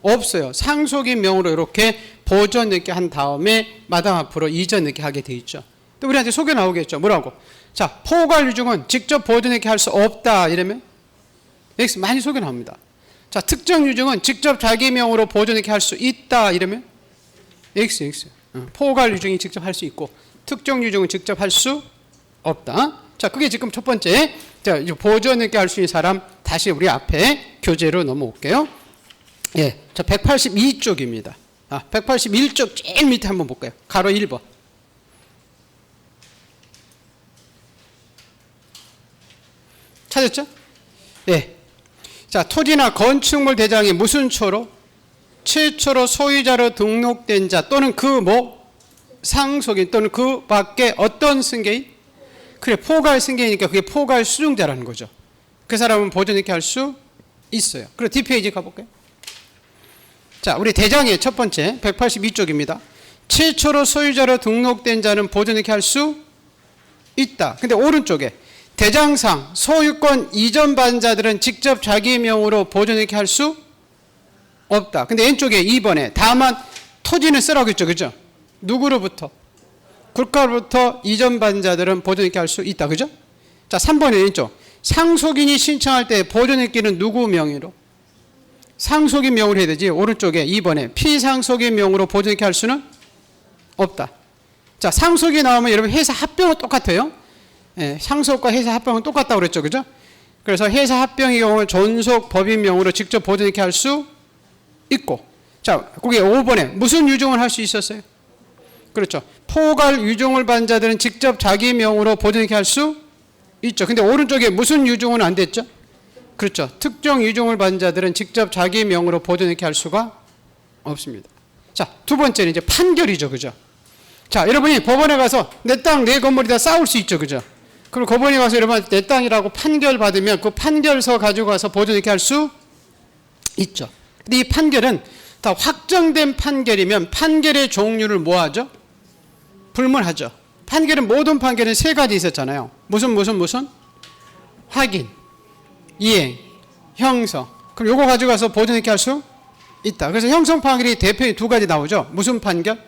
없어요. 상속인 명으로 이렇게 보존있게 한 다음에 마당 앞으로 이전있게 하게 돼 있죠. 또 우리한테 소개 나오겠죠. 뭐라고? 자, 포괄 유증은 직접 보존있게 할 수 없다 이러면 X 많이 소개 나옵니다. 자, 특정 유증은 직접 자기 명으로 보존있게 할 수 있다 이러면 X. 포괄 유증이 직접 할 수 있고 특정 유증은 직접 할 수 없다. 자, 그게 지금 첫 번째. 자, 보존있게 할 수 있는 사람 다시 우리 앞에 교재로 넘어올게요. 예, 자 182쪽입니다. 181쪽 제일 밑에 한번 볼까요? 가로 1번. 찾았죠? 예. 자, 토지나 건축물 대장이 무슨 초로? 최초로 소유자로 등록된 자 또는 그 상속인 또는 그 밖에 어떤 승계인? 그래, 포괄 승계이니까 그게 포괄 수증자라는 거죠. 그 사람은 보존있게 할 수 있어요. 그리고 뒷페이지 가볼까요? 자, 우리 대장의 첫 번째 182쪽입니다. 최초로 소유자로 등록된 자는 보존있게 할 수 있다. 근데 오른쪽에 대장상 소유권 이전 받은 자들은 직접 자기 명으로 보존있게 할 수 없다. 근데 왼쪽에 2번에 다만 토지는 쓰라고 했죠, 그죠? 누구로부터? 국가로부터 이전 받은 자들은 보존있게 할 수 있다, 그죠? 자, 3번에 왼쪽 상속인이 신청할 때 보존있기는 누구 명의로? 상속인 명으로 해야 되지. 오른쪽에 2번에 피상속인 명으로 보존있게 할 수는 없다. 자, 상속이 나오면 여러분 회사 합병은 똑같아요. 예, 상속과 회사 합병은 똑같다고 그랬죠, 그죠? 그래서 회사 합병의 경우는 존속 법인 명으로 직접 보존있게 할 수 있고, 자, 거기 5번에 무슨 유증을 할 수 있었어요? 그렇죠. 포괄 유증을 받은 자들은 직접 자기 명으로 보존있게 할 수 있죠. 근데 오른쪽에 무슨 유증은 안 됐죠? 그렇죠. 특정 유증을 받은 자들은 직접 자기 명으로 보존있게 할 수가 없습니다. 자, 두 번째는 이제 판결이죠, 그죠? 자, 여러분이 법원에 가서 내 땅, 내 건물이다 싸울 수 있죠, 그죠? 그럼 법원에 가서 여러분 내 땅이라고 판결 받으면 그 판결서 가지고 가서 보존있게 할 수 있죠. 근데 이 판결은 다 확정된 판결이면 판결의 종류를 뭐 하죠? 불문하죠. 판결은 모든 판결은 세 가지 있었잖아요. 무슨? 확인, 이행, 형성. 그럼 요거 가지고 가서 보존있게 할 수 있다. 그래서 형성 판결이 대표적인 두 가지 나오죠. 무슨 판결?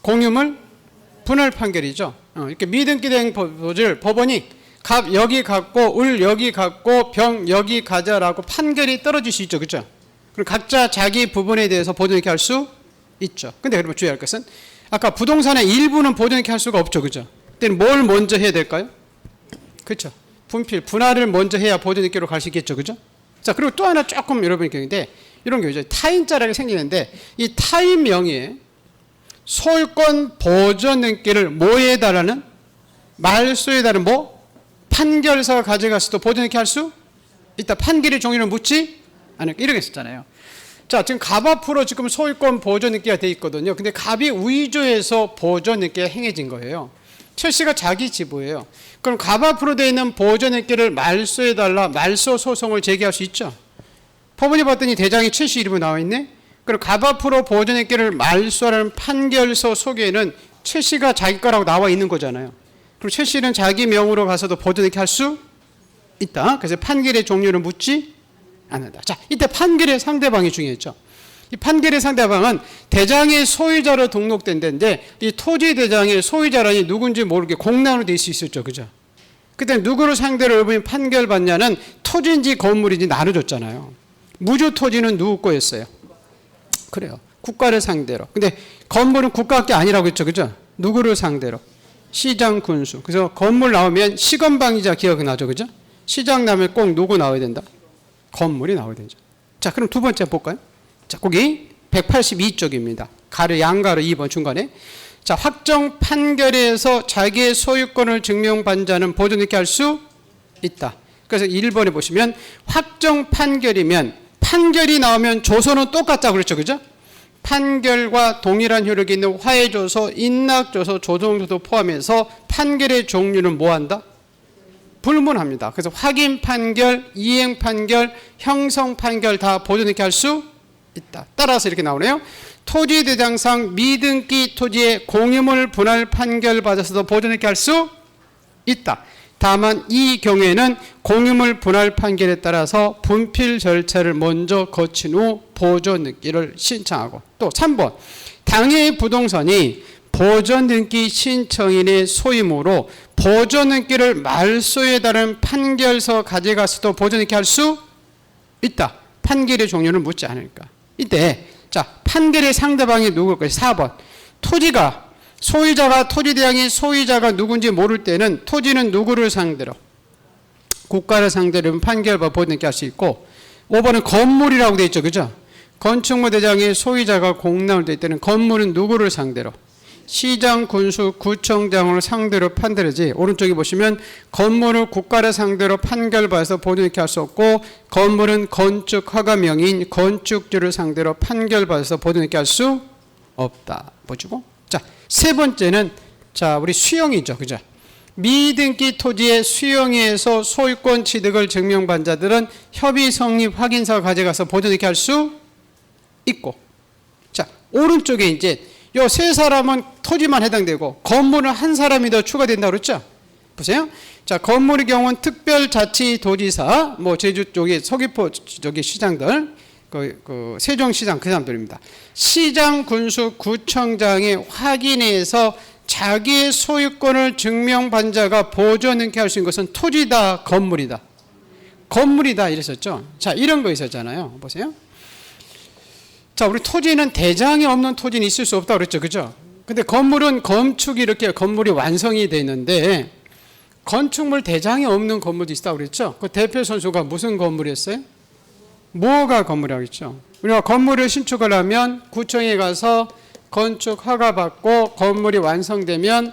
공유물 분할 판결이죠. 이렇게 미등기된 토지를 법원이 갑 여기 갖고 을 여기 갖고 병 여기 가자라고 판결이 떨어질 수 있죠, 그렇죠? 그럼 각자 자기 부분에 대해서 보존있게 할 수 있죠. 근데 그러면 주의할 것은 아까 부동산의 일부는 보존있게 할 수가 없죠, 그렇죠? 그때는 뭘 먼저 해야 될까요? 그렇죠. 분필, 분할을 먼저 해야 보존있게로 갈 수 있겠죠, 그죠? 자, 그리고 또 하나 조금 여러분이 경우인데 이런 경우죠. 타인자라고 생기는데 이 타인 명의에 소유권 보존인기를 뭐에 달하는? 말소에 달하는 판결서가 가져갔어도 보존있게 할 수 있다. 판결의 종류를 묻지 않을까. 이렇게 했었잖아요. 자, 지금 갑 앞으로 지금 소유권 보존등기가 돼 있거든요. 근데 갑이 위조해서 보존등기가 행해진 거예요. 최 씨가 자기 지부예요. 그럼 갑 앞으로 돼 있는 보존등기를 말소해달라 말소 소송을 제기할 수 있죠. 법원이 봤더니 대장에 최 씨 이름이 나와 있네. 그럼 갑 앞으로 보존등기를 말소하라는 판결서 속에는 최 씨가 자기 거라고 나와 있는 거잖아요. 그럼 최 씨는 자기 명으로 가서도 보존등기 할 수 있다. 그래서 판결의 종류를 묻지 않는다. 자, 이때 판결의 상대방이 중요했죠. 이 판결의 상대방은 대장의 소유자로 등록된 데인데 이 토지 대장의 소유자라니 누군지 모르게 공란으로 될 수 있었죠. 그죠? 그때 누구를 상대로 여러분이 판결받냐는 토지인지 건물인지 나눠줬잖아요. 무주 토지는 누구 거였어요? 그래요. 국가를 상대로. 근데 건물은 국가밖에 아니라고 했죠. 그죠? 누구를 상대로? 시장 군수. 그래서 건물 나오면 시건방이자 기억나죠. 그죠? 시장 나오면 꼭 누구 나와야 된다? 건물이 나와야 되죠. 자, 그럼 두 번째 볼까요? 자, 거기 182쪽입니다. 양가로 2번 중간에. 자, 확정 판결에서 자기의 소유권을 증명받은 자는 보존등기 할 수 있다. 그래서 1번에 보시면 확정 판결이면 판결이 나오면 조서는 똑같다고 그랬죠. 그죠? 판결과 동일한 효력이 있는 화해조서, 인락조서, 조정조도 포함해서 판결의 종류는 뭐한다? 불문합니다. 그래서 확인 판결, 이행 판결, 형성 판결 다 보존등기 할 수 있다. 따라서 이렇게 나오네요. 토지 대장상 미등기 토지의 공유물 분할 판결 받아서도 보존등기 할 수 있다. 다만 이 경우에는 공유물 분할 판결에 따라서 분필 절차를 먼저 거친 후 보존등기를 신청하고 또 3번 당해의 부동산이 보존등기 신청인의 소유물로 보존등기를 말소해달라는 판결서 가져가서도 보존등기 할 수 있다. 판결의 종류를 묻지 않을까. 이때 자 판결의 상대방이 누굴까요? 4번 토지가 소유자가 토지대장의 소유자가 누군지 모를 때는 토지는 누구를 상대로? 국가를 상대로 판결과 보존등기 할 수 있고 5번은 건물이라고 되어 있죠. 그죠? 건축물 대장의 소유자가 공납을 될 때는 건물은 누구를 상대로? 시장, 군수, 구청장을 상대로 판결하지. 오른쪽에 보시면 건물을 국가를 상대로 판결받아서 보존등기 할 수 없고 건물은 건축 허가명인 건축주를 상대로 판결받아서 보존등기 할 수 없다. 보시고 자, 세 번째는 자, 우리 수용이죠. 그죠? 미등기 토지의 수용에서 소유권 취득을 증명받은 자들은 협의 성립 확인서 가져가서 보존등기 할 수 있고 자, 오른쪽에 이제 요 세 사람은 토지만 해당되고 건물은 한 사람이 더 추가된다고 그랬죠? 보세요. 자, 건물의 경우는 특별자치도지사, 뭐 제주 쪽에 서귀포 저기 시장들, 세종시장 그 사람들입니다. 시장, 군수, 구청장의 확인해서 자기의 소유권을 증명받은 자가 보존등기 할 수 있는 것은 토지다, 건물이다. 건물이다 이랬었죠. 자, 이런 거 있었잖아요. 보세요. 자, 우리 토지는 대장이 없는 토지는 있을 수 없다고 그랬죠. 그죠? 근데 건물은 건축이 이렇게 건물이 완성이 되는데 건축물 대장이 없는 건물도 있다고 그랬죠. 그 대표 선수가 무슨 건물이었어요? 뭐가 건물이라고 했죠. 우리가 건물을 신축을 하면 구청에 가서 건축 허가 받고 건물이 완성되면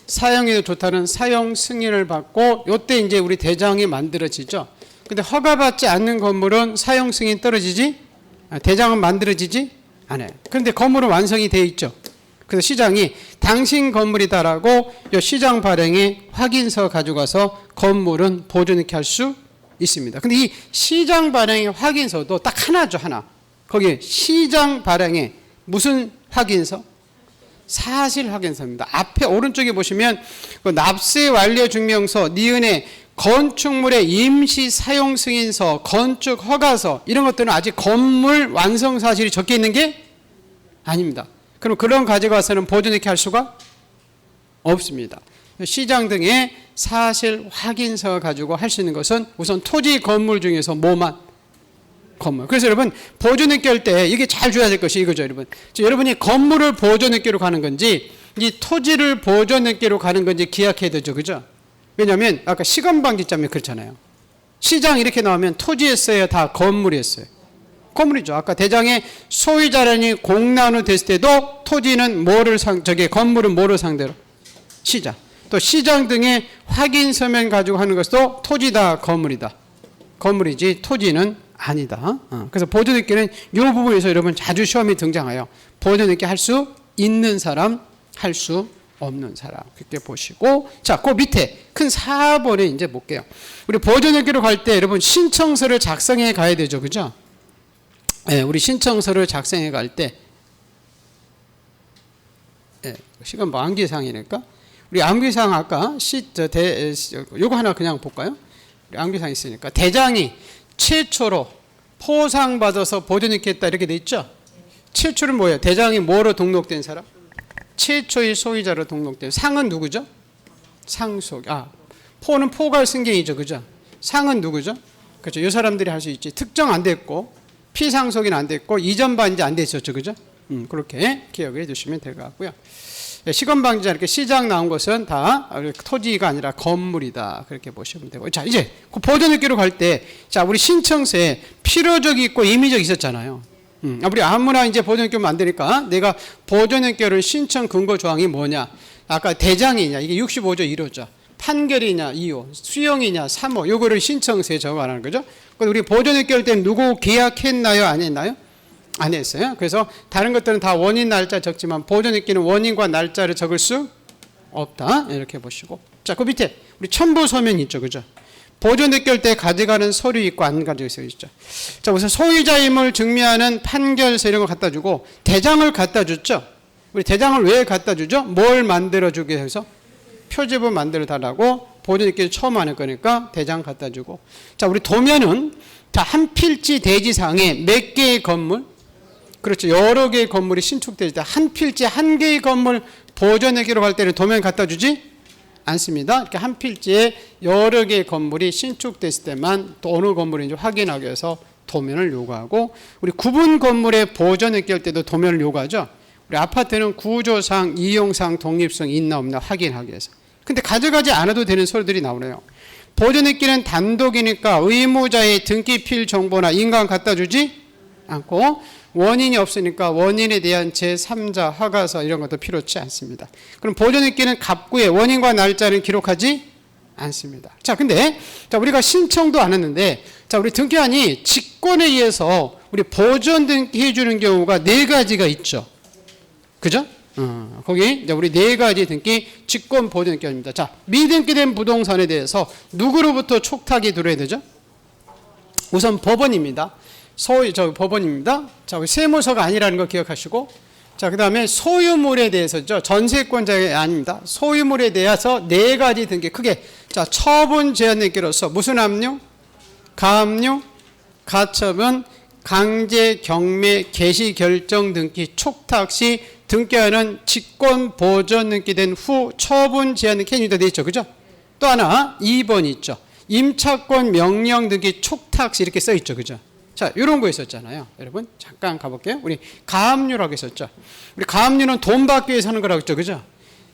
사용해도 좋다는 사용 승인을 받고 요때 이제 우리 대장이 만들어지죠. 근데 허가받지 않는 건물은 사용 승인 떨어지지 대장은 만들어지지 않아요. 그런데 건물은 완성이 되어 있죠. 그래서 시장이 당신 건물이다라고 이 시장 발행에 확인서 가져가서 건물은 보존등기 할 수 있습니다. 근데 이 시장 발행의 확인서도 딱 하나죠. 하나. 거기에 시장 발행에 무슨 확인서? 사실 확인서입니다. 앞에 오른쪽에 보시면 그 납세 완료 증명서, 니은의 건축물의 임시 사용 승인서, 건축 허가서 이런 것들은 아직 건물 완성 사실이 적혀 있는 게 아닙니다. 그럼 그런 가져가서는 보존등기 할 수가 없습니다. 시장 등의 사실 확인서 가지고 할 수 있는 것은 우선 토지 건물 중에서 뭐만? 건물. 그래서 여러분 보존등기 할 때 이게 잘 줘야 될 것이 이거죠. 여러분이 건물을 보존등기로 가는 건지 이 토지를 보존등기로 가는 건지 기약해야 되죠. 그죠? 왜냐하면 아까 시건방지점이 그렇잖아요. 시장 이렇게 나오면 토지였어요, 다 건물이었어요. 건물이죠. 아까 대장의 소유자라니 공란으로 됐을 때도 토지는 건물은 뭐를 상대로? 시장. 또 시장 등의 확인 서면 가지고 하는 것도 토지다, 건물이다. 건물이지 토지는 아니다. 그래서 보존등기는 이 부분에서 여러분 자주 시험에 등장해요. 보존등기 할 수 있는 사람, 할 수 없는 사람. 그렇게 보시고. 자, 그 밑에 큰 4번에 이제 볼게요. 우리 보존등기로 갈 때 여러분 신청서를 작성해 가야 되죠. 그죠? 네, 우리 신청서를 작성해 갈 때. 네, 시간 뭐 암기사항이니까. 우리 암기사항 아까 요거 하나 그냥 볼까요? 우리 암기사항 있으니까. 대장이 최초로 포상받아서 보존등기했다 이렇게 돼 있죠? 최초는 뭐예요? 대장이 뭐로 등록된 사람? 최초의 소유자로 등록된. 상은 누구죠? 상속. 포는 포괄 승계이죠. 그죠? 상은 누구죠? 그렇죠. 이 사람들이 할 수 있지. 특정 안 됐고, 피상속인 안 됐고, 이전 반지 안 됐었죠. 그죠? 그렇게 기억해 주시면 될 것 같고요. 시건방지자 이렇게 시작 나온 것은 다 토지가 아니라 건물이다. 그렇게 보시면 되고. 자, 이제 그 보존등기로 갈 때, 자, 우리 신청서에 필요적이 있고 임의적이 있었잖아요. 우리 아무나 이제 보존등기면 안 되니까 내가 보존등기를 신청 근거 조항이 뭐냐. 아까 대장이냐, 이게 65조 1호죠. 판결이냐, 2호, 수용이냐, 3호, 요거를 신청서에 적어가는 거죠. 우리 보존등기 할 때는 누구 계약했나요? 안 했나요? 안 했어요. 그래서 다른 것들은 다 원인 날짜 적지만 보존등기는 원인과 날짜를 적을 수 없다. 이렇게 보시고. 자, 그 밑에 우리 첨부 서면 있죠. 그죠? 보존등기 할 때 가져가는 서류 있고 안 가져갈 수 있죠. 자, 우선 소유자임을 증명하는 판결서 이런 거 갖다 주고 대장을 갖다 줬죠. 우리 대장을 왜 갖다 주죠? 뭘 만들어 주기 위해서? 표지부 만들어 달라고 보존등기를 처음 하는 거니까 대장 갖다 주고. 자, 우리 도면은 자, 한 필지 대지상에 몇 개의 건물? 그렇죠. 여러 개의 건물이 신축될 때 한 필지 한 개의 건물 보존등기로 갈 때는 도면 갖다 주지 않습니다. 이렇게 한 필지에 여러 개의 건물이 신축됐을 때만 또 어느 건물인지 확인하기 위해서 도면을 요구하고, 우리 구분 건물의 보존등기 할 때도 도면을 요구하죠. 우리 아파트는 구조상, 이용상, 독립성 있나 없나 확인하기 위해서. 근데 가져가지 않아도 되는 서류들이 나오네요. 보존등기는 단독이니까 의무자의 등기필 정보나 인감 갖다 주지 않고, 원인이 없으니까 원인에 대한 제3자 허가서 이런 것도 필요치 않습니다. 그럼 보존등기는 갑구에 원인과 날짜는 기록하지 않습니다. 자, 근데 자, 우리가 신청도 안 했는데, 자, 우리 등기한이 직권에 의해서 우리 보존등기 해주는 경우가 4가지가 있죠. 그죠? 거기 이제 우리 4가지 등기 직권 보존등기입니다. 자, 미등기된 부동산에 대해서 누구로부터 촉탁이 들어야 되죠? 우선 법원입니다. 법원입니다. 자, 세무서가 아니라는 거 기억하시고, 자, 그 다음에 소유물에 대해서죠. 전세권자가 아닙니다. 소유물에 대해서 4가지 등기 크게. 자, 처분 제한 등기로서 무슨 압류? 가압류, 가처분, 강제, 경매, 개시 결정 등기, 촉탁 시 등기하는 직권 보존 등기된 후 처분 제한 등기 되어 있죠. 그죠? 또 하나 2번 있죠. 임차권 명령 등기 촉탁 시 이렇게 써 있죠. 그죠? 자, 이런 거 있었잖아요. 여러분, 잠깐 가볼게요. 우리 가압류라고 했었죠. 우리 가압류는 돈 받기 위해서 하는 거라고 했죠. 그죠?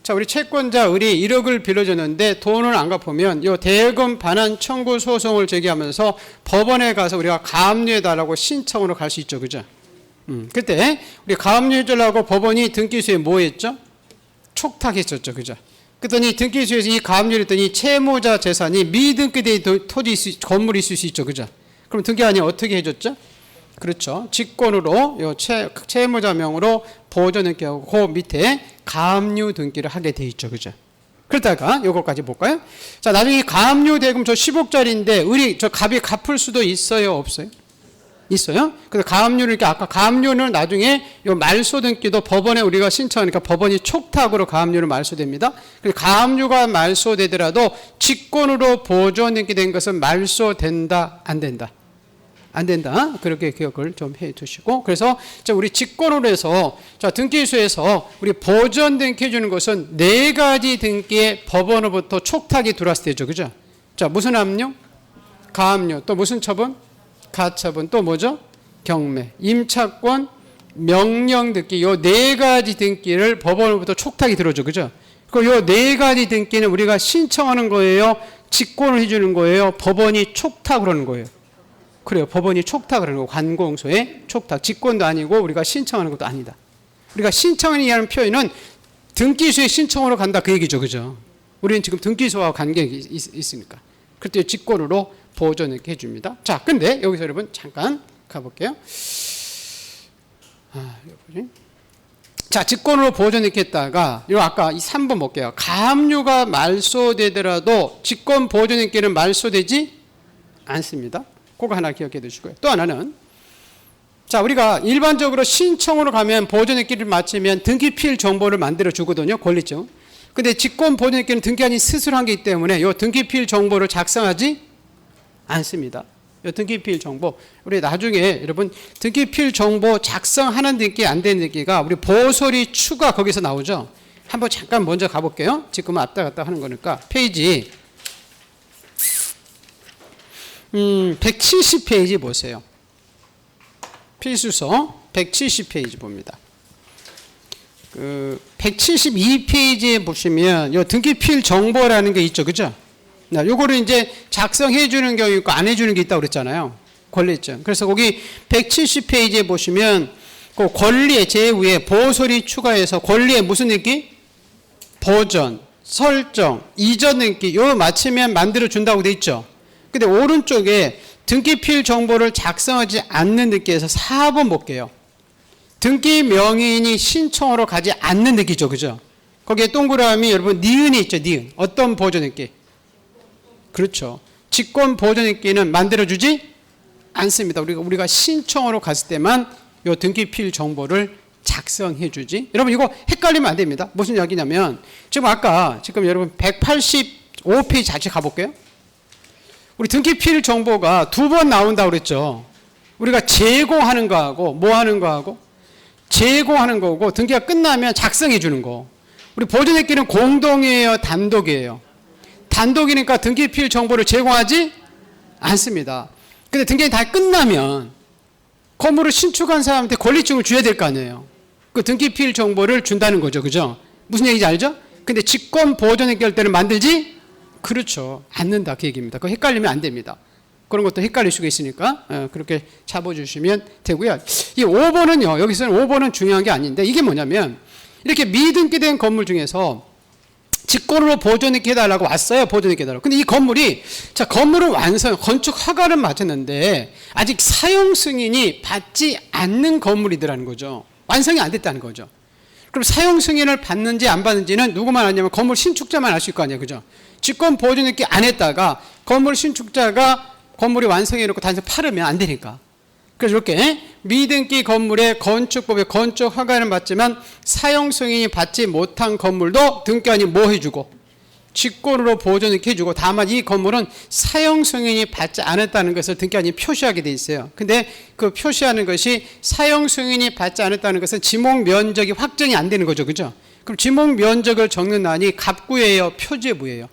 자, 우리 채권자 을이 1억을 빌려줬는데 돈을 안 갚으면 요 대금 반환 청구 소송을 제기하면서 법원에 가서 우리가 가압류해달라고 신청으로 갈 수 있죠. 그죠? 그때 우리 가압류해달라고 법원이 등기소에 뭐 했죠? 촉탁했었죠. 그죠? 그랬더니 등기소에서 이 가압류를 했더니 채무자 재산이 미등기된 토지, 건물이 있을 수 있죠. 그죠? 그럼 등기한이 어떻게 해줬죠? 그렇죠. 직권으로 요 채무자 명으로 보존 등기하고 그 밑에 가압류 등기를 하게 돼 있죠. 그죠? 그러다가 요거까지 볼까요? 자, 나중에 가압류 대금 저 10억짜리인데 우리 저 갑이 갚을 수도 있어요, 없어요? 있어요. 그래서 가압류를 이렇게 아까 가압류는 나중에 요 말소 등기도 법원에 우리가 신청하니까 법원이 촉탁으로 가압류를 말소됩니다. 그래서 가압류가 말소되더라도 직권으로 보존 등기된 것은 말소된다, 안 된다? 안 된다. 그렇게 기억을 좀 해 두시고, 그래서 우리 직권으로 해서 자, 등기소에서 우리 보존 등기해 주는 것은 4가지 등기에 법원으로부터 촉탁이 들어왔을 때죠. 그죠? 자, 무슨 압류? 가압류. 또 무슨 처분? 가처분. 또 뭐죠? 경매. 임차권 명령 등기. 요 4가지 등기를 법원으로부터 촉탁이 들어오죠. 그죠? 그 요 4가지 등기는 우리가 신청하는 거예요? 직권을 해 주는 거예요? 법원이 촉탁을 하는 거예요? 그래요. 법원이 촉탁을 하는 거. 관공서에 촉탁. 직권도 아니고 우리가 신청하는 것도 아니다. 우리가 신청이라는 표현은 등기소에 신청으로 간다 그 얘기죠. 그죠? 우리는 지금 등기소와 관계가 있으니까. 그때 직권으로 보존있게 해줍니다. 자, 근데 여기서 여러분 잠깐 가볼게요. 자, 직권으로 보존있게 했다가 요 아까 이 3번 볼게요. 가압류가 말소되더라도 직권 보존있게는 말소되지 않습니다. 그거 하나 기억해 두시고요. 또 하나는 자, 우리가 일반적으로 신청으로 가면 보존있기를 마치면 등기필 정보를 만들어 주거든요. 권리증. 근데 직권 보존있기는 등기한이 스스로 한 게 때문에 요 등기필 정보를 작성하지 않습니다. 요 등기필 정보. 우리 나중에 여러분 등기필 정보 작성하는 등기 안 되는 등기가 우리 보소리 추가 거기서 나오죠. 한번 잠깐 먼저 가볼게요. 지금은 왔다 갔다 하는 거니까 페이지 170페이지 보세요. 필수서 170페이지 봅니다. 172페이지에 보시면 요 등기필 정보라는 게 있죠. 그죠? 요거를 이제 작성해 주는 경우 있고 안 해 주는 게 있다고 그랬잖아요. 권리증. 그래서 거기 170페이지에 보시면 그 권리의 제후에 보소리 추가해서 권리에 무슨 등기? 보전, 설정, 이전 등기 요 마치면 만들어 준다고 돼 있죠. 근데 오른쪽에 등기필 정보를 작성하지 않는 등기에서 4번 볼게요. 등기 명의인이 신청으로 가지 않는 등기죠. 그죠? 거기에 동그라미 여러분 니은이 있죠. 니은. 어떤 보존 등기? 그렇죠. 직권 보존 등기는 만들어주지 않습니다. 우리가 신청으로 갔을 때만 요 등기필 정보를 작성해 주지. 여러분 이거 헷갈리면 안 됩니다. 무슨 이야기냐면 지금 여러분 185페이지 같이 가볼게요. 우리 등기필 정보가 2번 나온다고 그랬죠. 우리가 제공하는 거하고 뭐 하는 거하고 제공하는 거고 등기가 끝나면 작성해 주는 거. 우리 보존등기는 공동이에요, 단독이에요? 단독이니까 등기필 정보를 제공하지 않습니다. 근데 등기가 다 끝나면 건물을 신축한 사람한테 권리증을 줘야 될 거 아니에요. 그 등기필 정보를 준다는 거죠. 그죠? 무슨 얘기인지 알죠? 근데 직권 보존등기 할 때는 만들지 그렇죠. 않는다 그 얘기입니다. 그거 헷갈리면 안 됩니다. 그런 것도 헷갈릴 수가 있으니까 그렇게 잡아주시면 되고요. 이 5번은요. 여기서는 5번은 중요한 게 아닌데 이게 뭐냐면 이렇게 미등기된 건물 중에서 직권으로 보존등기 해달라고 왔어요. 보존등기 해달라고. 근데 이 건물이 건물은 완성 건축 허가는 맞았는데 아직 사용 승인이 받지 않는 건물이더라는 거죠. 완성이 안 됐다는 거죠. 그럼 사용 승인을 받는지 안 받는지는 누구만 아냐면 건물 신축자만 알 수 있을 거 아니에요. 그죠? 직권 보존등기 안 했다가 건물 신축자가 건물이 완성해놓고 단순히 팔으면 안 되니까. 그래서 이렇게 미등기 건물의 건축법에 건축 허가는 받지만 사용 승인이 받지 못한 건물도 등기관이 뭐 해주고 직권으로 보존등기 해주고 다만 이 건물은 사용 승인이 받지 않았다는 것을 등기관이 표시하게 돼 있어요. 근데 그 표시하는 것이 사용 승인이 받지 않았다는 것은 지목 면적이 확정이 안 되는 거죠. 그죠? 그럼 지목 면적을 적는 란이 갑구예요, 표제부예요?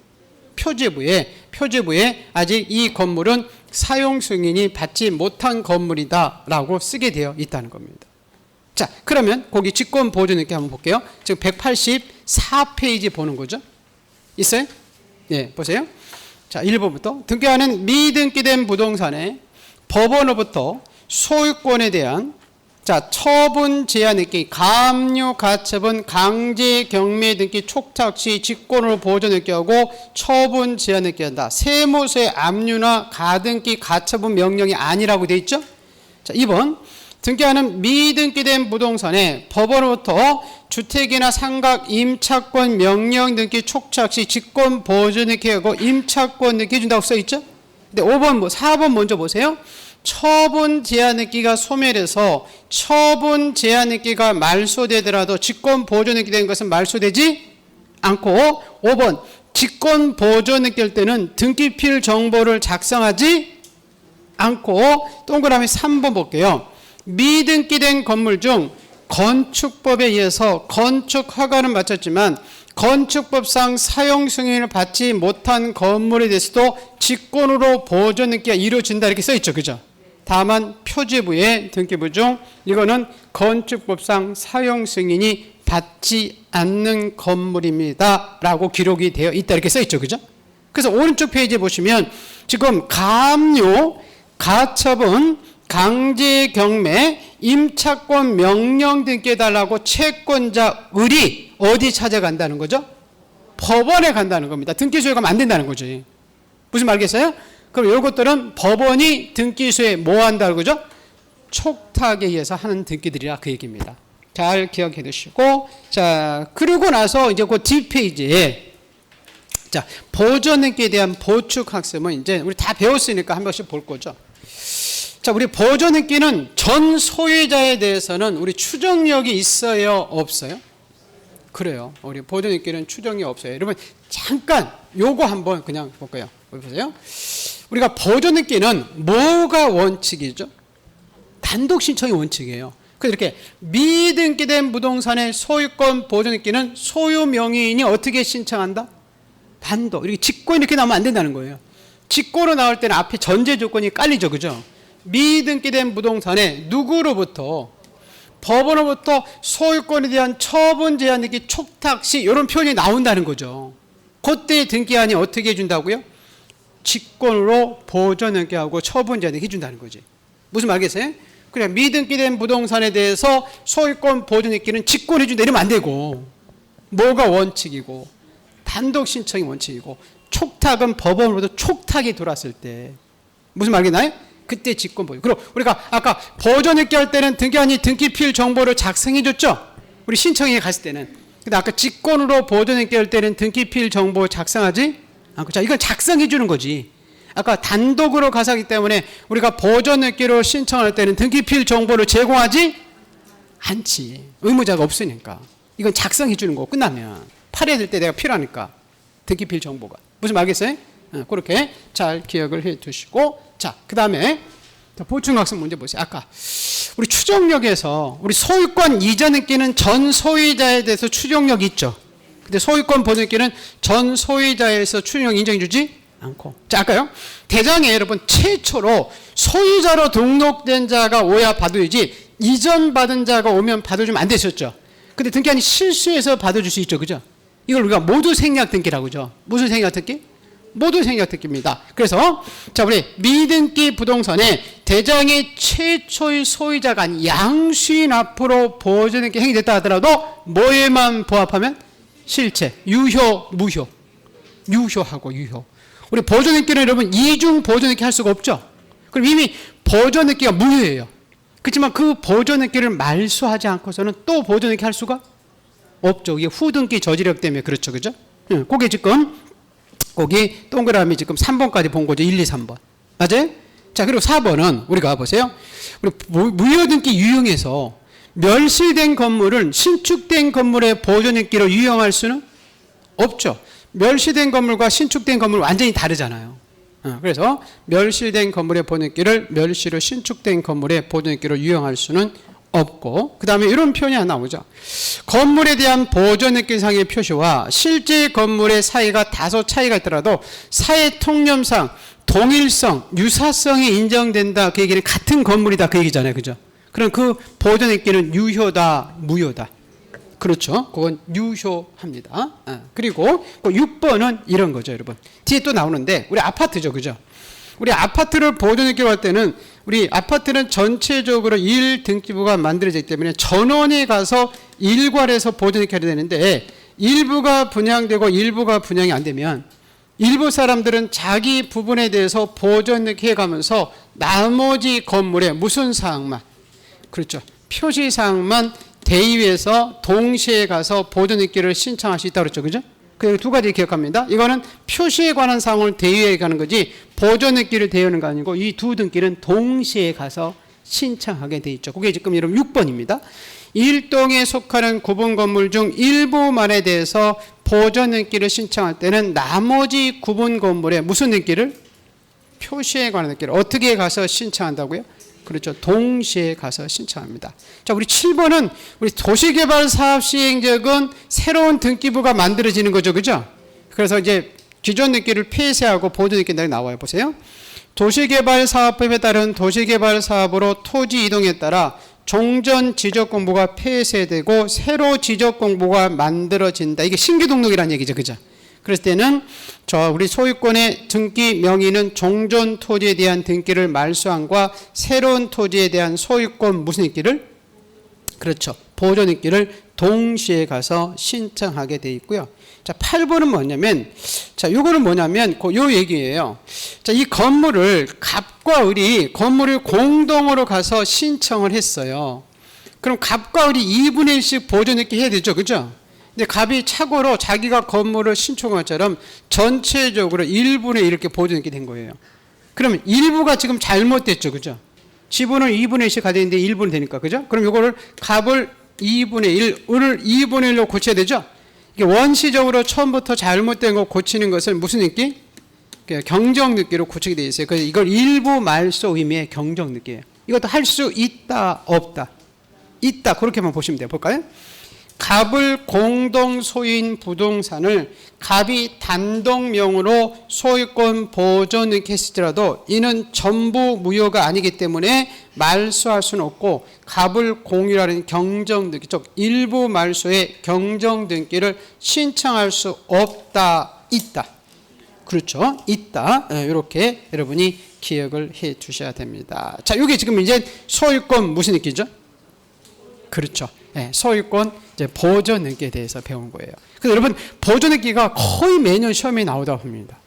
표제부에 아직 이 건물은 사용 승인이 받지 못한 건물이다라고 쓰게 되어 있다는 겁니다. 자, 그러면 거기 직권 보존등기 한번 볼게요. 지금 184페이지 보는 거죠. 있어요? 예, 보세요. 자, 1번부터 등기하는 미등기된 부동산의 법원으로부터 소유권에 대한 처분 제한 등기, 가압류 가처분, 강제 경매 등기 촉탁 시 직권으로 보존 등기하고 처분 제한 등기한다. 세무서의 압류나 가등기 가처분 명령이 아니라고 돼 있죠. 자, 2번 등기하는 미등기된 부동산에 법원으로부터 주택이나 상각 임차권 명령 등기 촉탁 시 직권 보존 등기하고 임차권 등기 준다고 써 있죠. 근데 4번 먼저 보세요. 처분 제한 등기가 소멸해서 처분 제한 등기가 말소되더라도 직권 보존 등기 된 것은 말소되지 않고 5번 직권 보존 등기 할 때는 등기필 정보를 작성하지 않고 동그라미 3번 볼게요. 미등기된 건물 중 건축법에 의해서 건축 허가는 마쳤지만 건축법상 사용 승인을 받지 못한 건물에 대해서도 직권으로 보존 등기가 이루어진다 이렇게 써 있죠. 그죠? 다만 표제부의 등기부 중 이거는 건축법상 사용 승인이 받지 않는 건물입니다 라고 기록이 되어 있다 이렇게 써 있죠. 그죠? 그래서 오른쪽 페이지에 보시면 지금 가압류, 가처분, 강제 경매, 임차권 명령 등기 해달라고 채권자 을이 어디 찾아간다는 거죠? 법원에 간다는 겁니다. 등기소에 가면 안 된다는 거지. 무슨 말겠어요? 그럼 이것들은 법원이 등기소에 뭐 한다고 그죠? 촉탁에 의해서 하는 등기들이라 그 얘기입니다. 잘 기억해 두시고, 자, 그러고 나서 이제 그 뒷페이지에, 자, 보존등기에 대한 보충 학습은 이제 우리 다 배웠으니까 한 번씩 볼 거죠. 자, 우리 보존등기는 전 소유자에 대해서는 우리 추정력이 있어요, 없어요? 그래요. 우리 보존등기는 추정이 없어요. 여러분, 잠깐 요거 한번 그냥 볼까요? 보세요. 우리가 보존등기는 뭐가 원칙이죠? 단독 신청이 원칙이에요. 그래서 이렇게 미등기된 부동산의 소유권 보존등기는 소유 명의인이 어떻게 신청한다? 단독. 이렇게 직권 이렇게 나오면 안 된다는 거예요. 직권으로 나올 때는 앞에 전제 조건이 깔리죠. 그죠? 미등기된 부동산에 누구로부터 법원으로부터 소유권에 대한 처분 제한 등기 촉탁 시 이런 표현이 나온다는 거죠. 그때 등기한이 어떻게 해준다고요? 직권으로 보존 등기하고 처분 제한 등기 해준다는 거지. 무슨 말겠어요? 그냥 미등기된 부동산에 대해서 소유권 보존 등기는 직권해준다 이러면 안 되고, 뭐가 원칙이고 단독 신청이 원칙이고, 촉탁은 법원으로부터 촉탁이 들어왔을 때 무슨 말겠나요? 그때 직권 보존. 그리고 우리가 아까 보존 등기 할 때는 등기한이 등기필 정보를 작성해 줬죠. 우리 신청에 갔을 때는. 근데 아까 직권으로 보존 등기 할 때는 등기필 정보 작성하지 않고, 자, 이건 작성해 주는 거지. 아까 단독으로 가서 하기 때문에 우리가 보존 등기로 신청할 때는 등기필 정보를 제공하지 않지. 의무자가 없으니까. 이건 작성해 주는 거 끝나면 팔아야 될 때 내가 필요하니까 등기필 정보가. 무슨 말겠어요? 그렇게 잘 기억을 해 두시고, 자, 그 다음에 보충학습 문제 보세요. 아까 우리 추정력에서 우리 소유권 이전 등기는 전 소유자에 대해서 추정력이 있죠. 근데 소유권 보존 등기는 전 소유자에서 추정력 인정해 주지 않고. 자, 아까요. 대장에 여러분 최초로 소유자로 등록된 자가 오야 받아야지 이전 받은 자가 오면 받아주면 안 되셨죠. 근데 등기한이 실수해서 받아줄 수 있죠. 그죠? 이걸 우리가 모두 생략 등기라고 하죠. 무슨 생략 등기? 모두 생략 등기입니다. 그래서 자, 우리 미등기 부동산에 대장의 최초의 소유자가 아닌 양수인 앞으로 보존 등기 행위됐다 하더라도 뭐에만 부합하면? 실체, 유효, 무효. 유효하고 유효. 우리 보존 등기는 여러분 이중 보존 등기 할 수가 없죠. 그럼 이미 보존 등기가 무효예요. 그렇지만 그 보존 등기를 말소하지 않고서는 또 보존 등기 할 수가 없죠. 이게 후등기 저지력 때문에 그렇죠. 그죠? 그게 지금 거기 동그라미 지금 3번까지 본 거죠. 1, 2, 3번. 맞아요? 자, 그리고 4번은 우리가 보세요. 우리 무효등기 유형에서 멸실된 건물은 신축된 건물의 보존등기로 유형할 수는 없죠. 멸실된 건물과 신축된 건물 완전히 다르잖아요. 그래서 멸실된 건물의 보존등기를 멸실로 신축된 건물의 보존등기로 유형할 수는 없고, 그 다음에 이런 표현이 하나 나오죠. 건물에 대한 보존등기상의 표시와 실제 건물의 사이가 다소 차이가 있더라도 사회 통념상 동일성, 유사성이 인정된다. 그 얘기는 같은 건물이다. 그 얘기잖아요. 그죠? 그럼 그 보존등기는 유효다, 무효다. 그렇죠. 그건 유효합니다. 그리고 6번은 이런 거죠, 여러분. 뒤에 또 나오는데, 우리 아파트죠. 그죠? 우리 아파트를 보존등기로 할 때는 우리 아파트는 전체적으로 1등기부가 만들어지기 때문에 전원에 가서 일괄해서 보존등기해야 되는데, 일부가 분양되고 일부가 분양이 안 되면 일부 사람들은 자기 부분에 대해서 보존등기해 가면서 나머지 건물에 무슨 사항만, 그렇죠, 표시사항만 대의회에서 동시에 가서 보존등기를 신청할 수 있다고 그랬죠. 그죠? 그 두 가지 기억합니다. 이거는 표시에 관한 사항을 대의회에 가는 거지 보존등기를 대의하는 거 아니고 이 두 등기는 동시에 가서 신청하게 돼 있죠. 그게 지금 여러분 6번입니다. 일동에 속하는 구분 건물 중 일부만에 대해서 보존등기를 신청할 때는 나머지 구분 건물에 무슨 등기를? 표시에 관한 등기를 어떻게 가서 신청한다고요? 그렇죠. 동시에 가서 신청합니다. 자, 우리 7번은 우리 도시개발 사업 시행적은 새로운 등기부가 만들어지는 거죠. 그죠? 그래서 이제 기존 등기를 폐쇄하고 보존 등기가 나와요. 보세요. 도시개발 사업법에 따른 도시개발 사업으로 토지 이동에 따라 종전 지적공부가 폐쇄되고 새로 지적공부가 만들어진다. 이게 신규 등록이라는 얘기죠. 그죠? 그럴 때는 우리 소유권의 등기 명의는 종전 토지에 대한 등기를 말소함과 새로운 토지에 대한 소유권 무슨 등기를? 그렇죠. 보존 등기를 동시에 가서 신청하게 돼 있고요. 자, 8번은 뭐냐면, 자, 요거는 뭐냐면, 요 얘기예요. 자, 이 건물을, 갑과 을이 건물을 공동으로 가서 신청을 했어요. 그럼 갑과 을이 2분의 1씩 보존있게 해야 되죠. 그죠? 근데 갑이 착오로 자기가 건물을 신청한 것처럼 전체적으로 1분의 1 이렇게 보존있게 된 거예요. 그러면 일부가 지금 잘못됐죠. 그죠? 지분은 2분의 1씩 가야 되는데 1분이 되니까. 그죠? 그럼 요거를 갑을 2분의 1, 을을 2분의 1로 고쳐야 되죠? 이게 원시적으로 처음부터 잘못된 거 고치는 것을 무슨 느낌? 경정 느끼로 고치게 되어 있어요. 그래서 이걸 일부 말소 의미의 경정 느끼예요. 이것도 할 수 있다, 없다. 있다. 그렇게만 보시면 돼요. 볼까요? 갑을 공동 소유인 부동산을 갑이 단독명으로 소유권 보존을 했을지라도 이는 전부 무효가 아니기 때문에 말소할 수는 없고 갑을 공유라는 경정등기, 즉 일부 말소의 경정등기를 신청할 수 없다, 있다. 그렇죠. 있다. 이렇게 여러분이 기억을 해 두셔야 됩니다. 자, 이게 지금 이제 소유권 무슨 느끼죠? 그렇죠. 소유권 이제 보존등기에 대해서 배운 거예요. 그래서 여러분 보존등기가 거의 매년 시험에 나오다 봅니다.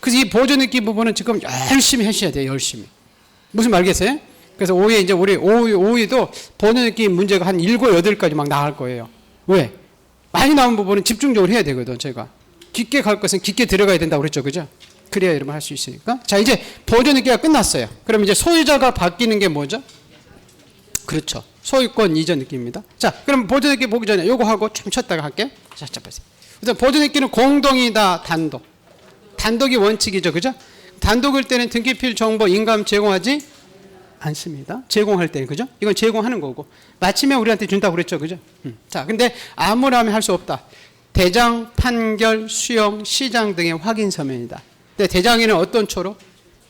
그래서 이 보존등기 부분은 지금 열심히 하셔야 돼요. 열심히. 무슨 말겠어요? 그래서 오후에 이제 우리 오후에도 보존등기 문제가 한 7, 8가지 막 나갈 거예요. 왜? 많이 나온 부분은 집중적으로 해야 되거든. 제가 깊게 갈 것은 깊게 들어가야 된다고 그랬죠. 그죠? 그래야 여러분 할 수 있으니까. 자, 이제 보존등기가 끝났어요. 그럼 이제 소유자가 바뀌는 게 뭐죠? 그렇죠. 소유권 이전 느낌입니다. 자, 그럼 보존등기 보기 전에 요거 하고 좀 쉬었다가 할게요. 자, 보세요. 우선 보존등기는 공동이다, 단독. 단독이 원칙이죠. 그죠? 단독일 때는 등기필 정보 인감 제공하지 않습니다. 제공할 때는. 그죠? 이건 제공하는 거고. 마치면 우리한테 준다고 그랬죠. 그죠? 자, 근데 아무라면 할 수 없다. 대장, 판결, 수용, 시장 등의 확인 서면이다. 근데 대장에는 어떤 초로?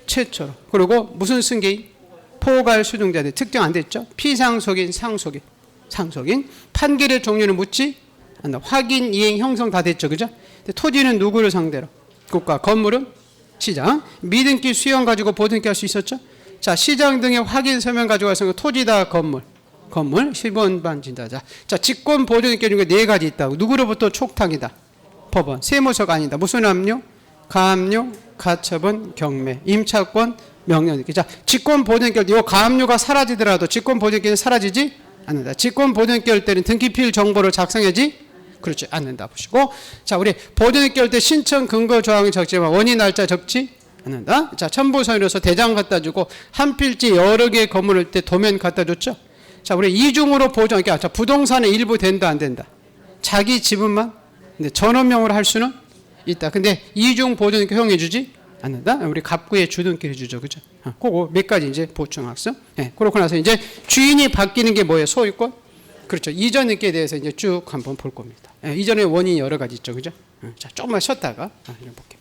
최초로. 그리고 무슨 승계인? 포괄 수증자들 특정 안 됐죠? 피상속인, 상속인. 판결의 종류는 묻지 않는다. 확인, 이행, 형성 다 됐죠. 그죠? 토지는 누구를 상대로? 국가. 건물은 시장. 미등기 수용 가지고 보등기 할 수 있었죠? 자, 시장 등의 확인 서면 가지고 왔으니까 토지다, 건물. 10번반 진다자. 자, 직권 보존등기 중에 4가지 있다고. 누구로부터 촉탁이다. 법원. 세무서가 아니다. 무슨 압류? 가압류, 가처분, 경매, 임차권, 명령등기. 자, 직권 보존결, 이 가압류가 사라지더라도 직권 보존결은 사라지지 않는다. 직권 보존결 때는 등기필 정보를 작성하지 그렇지 않는다 보시고, 자, 우리 보존결 때 신청 근거 조항이 적지만 원인 날짜 적지 않는다. 자, 첨부서류로서 대장 갖다 주고 한 필지 여러 개의 건물일 때 도면 갖다 줬죠. 자, 우리 이중으로 보존, 그러니까 자, 부동산의 일부 된다 안 된다. 자기 지분만. 근데 전원명으로 할 수는 있다. 근데 이중 보존 허용해 주지 않는다. 우리 갑구의 주등기를 주죠. 그죠? 그거 몇 가지 이제 보충학습. 그렇고 나서 이제 주인이 바뀌는 게 뭐예요? 소유권? 그렇죠. 이전 등기에 대해서 이제 쭉 한번 볼 겁니다. 이전의 원인이 여러 가지 있죠. 그죠? 자, 조금만 쉬었다가, 이런 볼게요.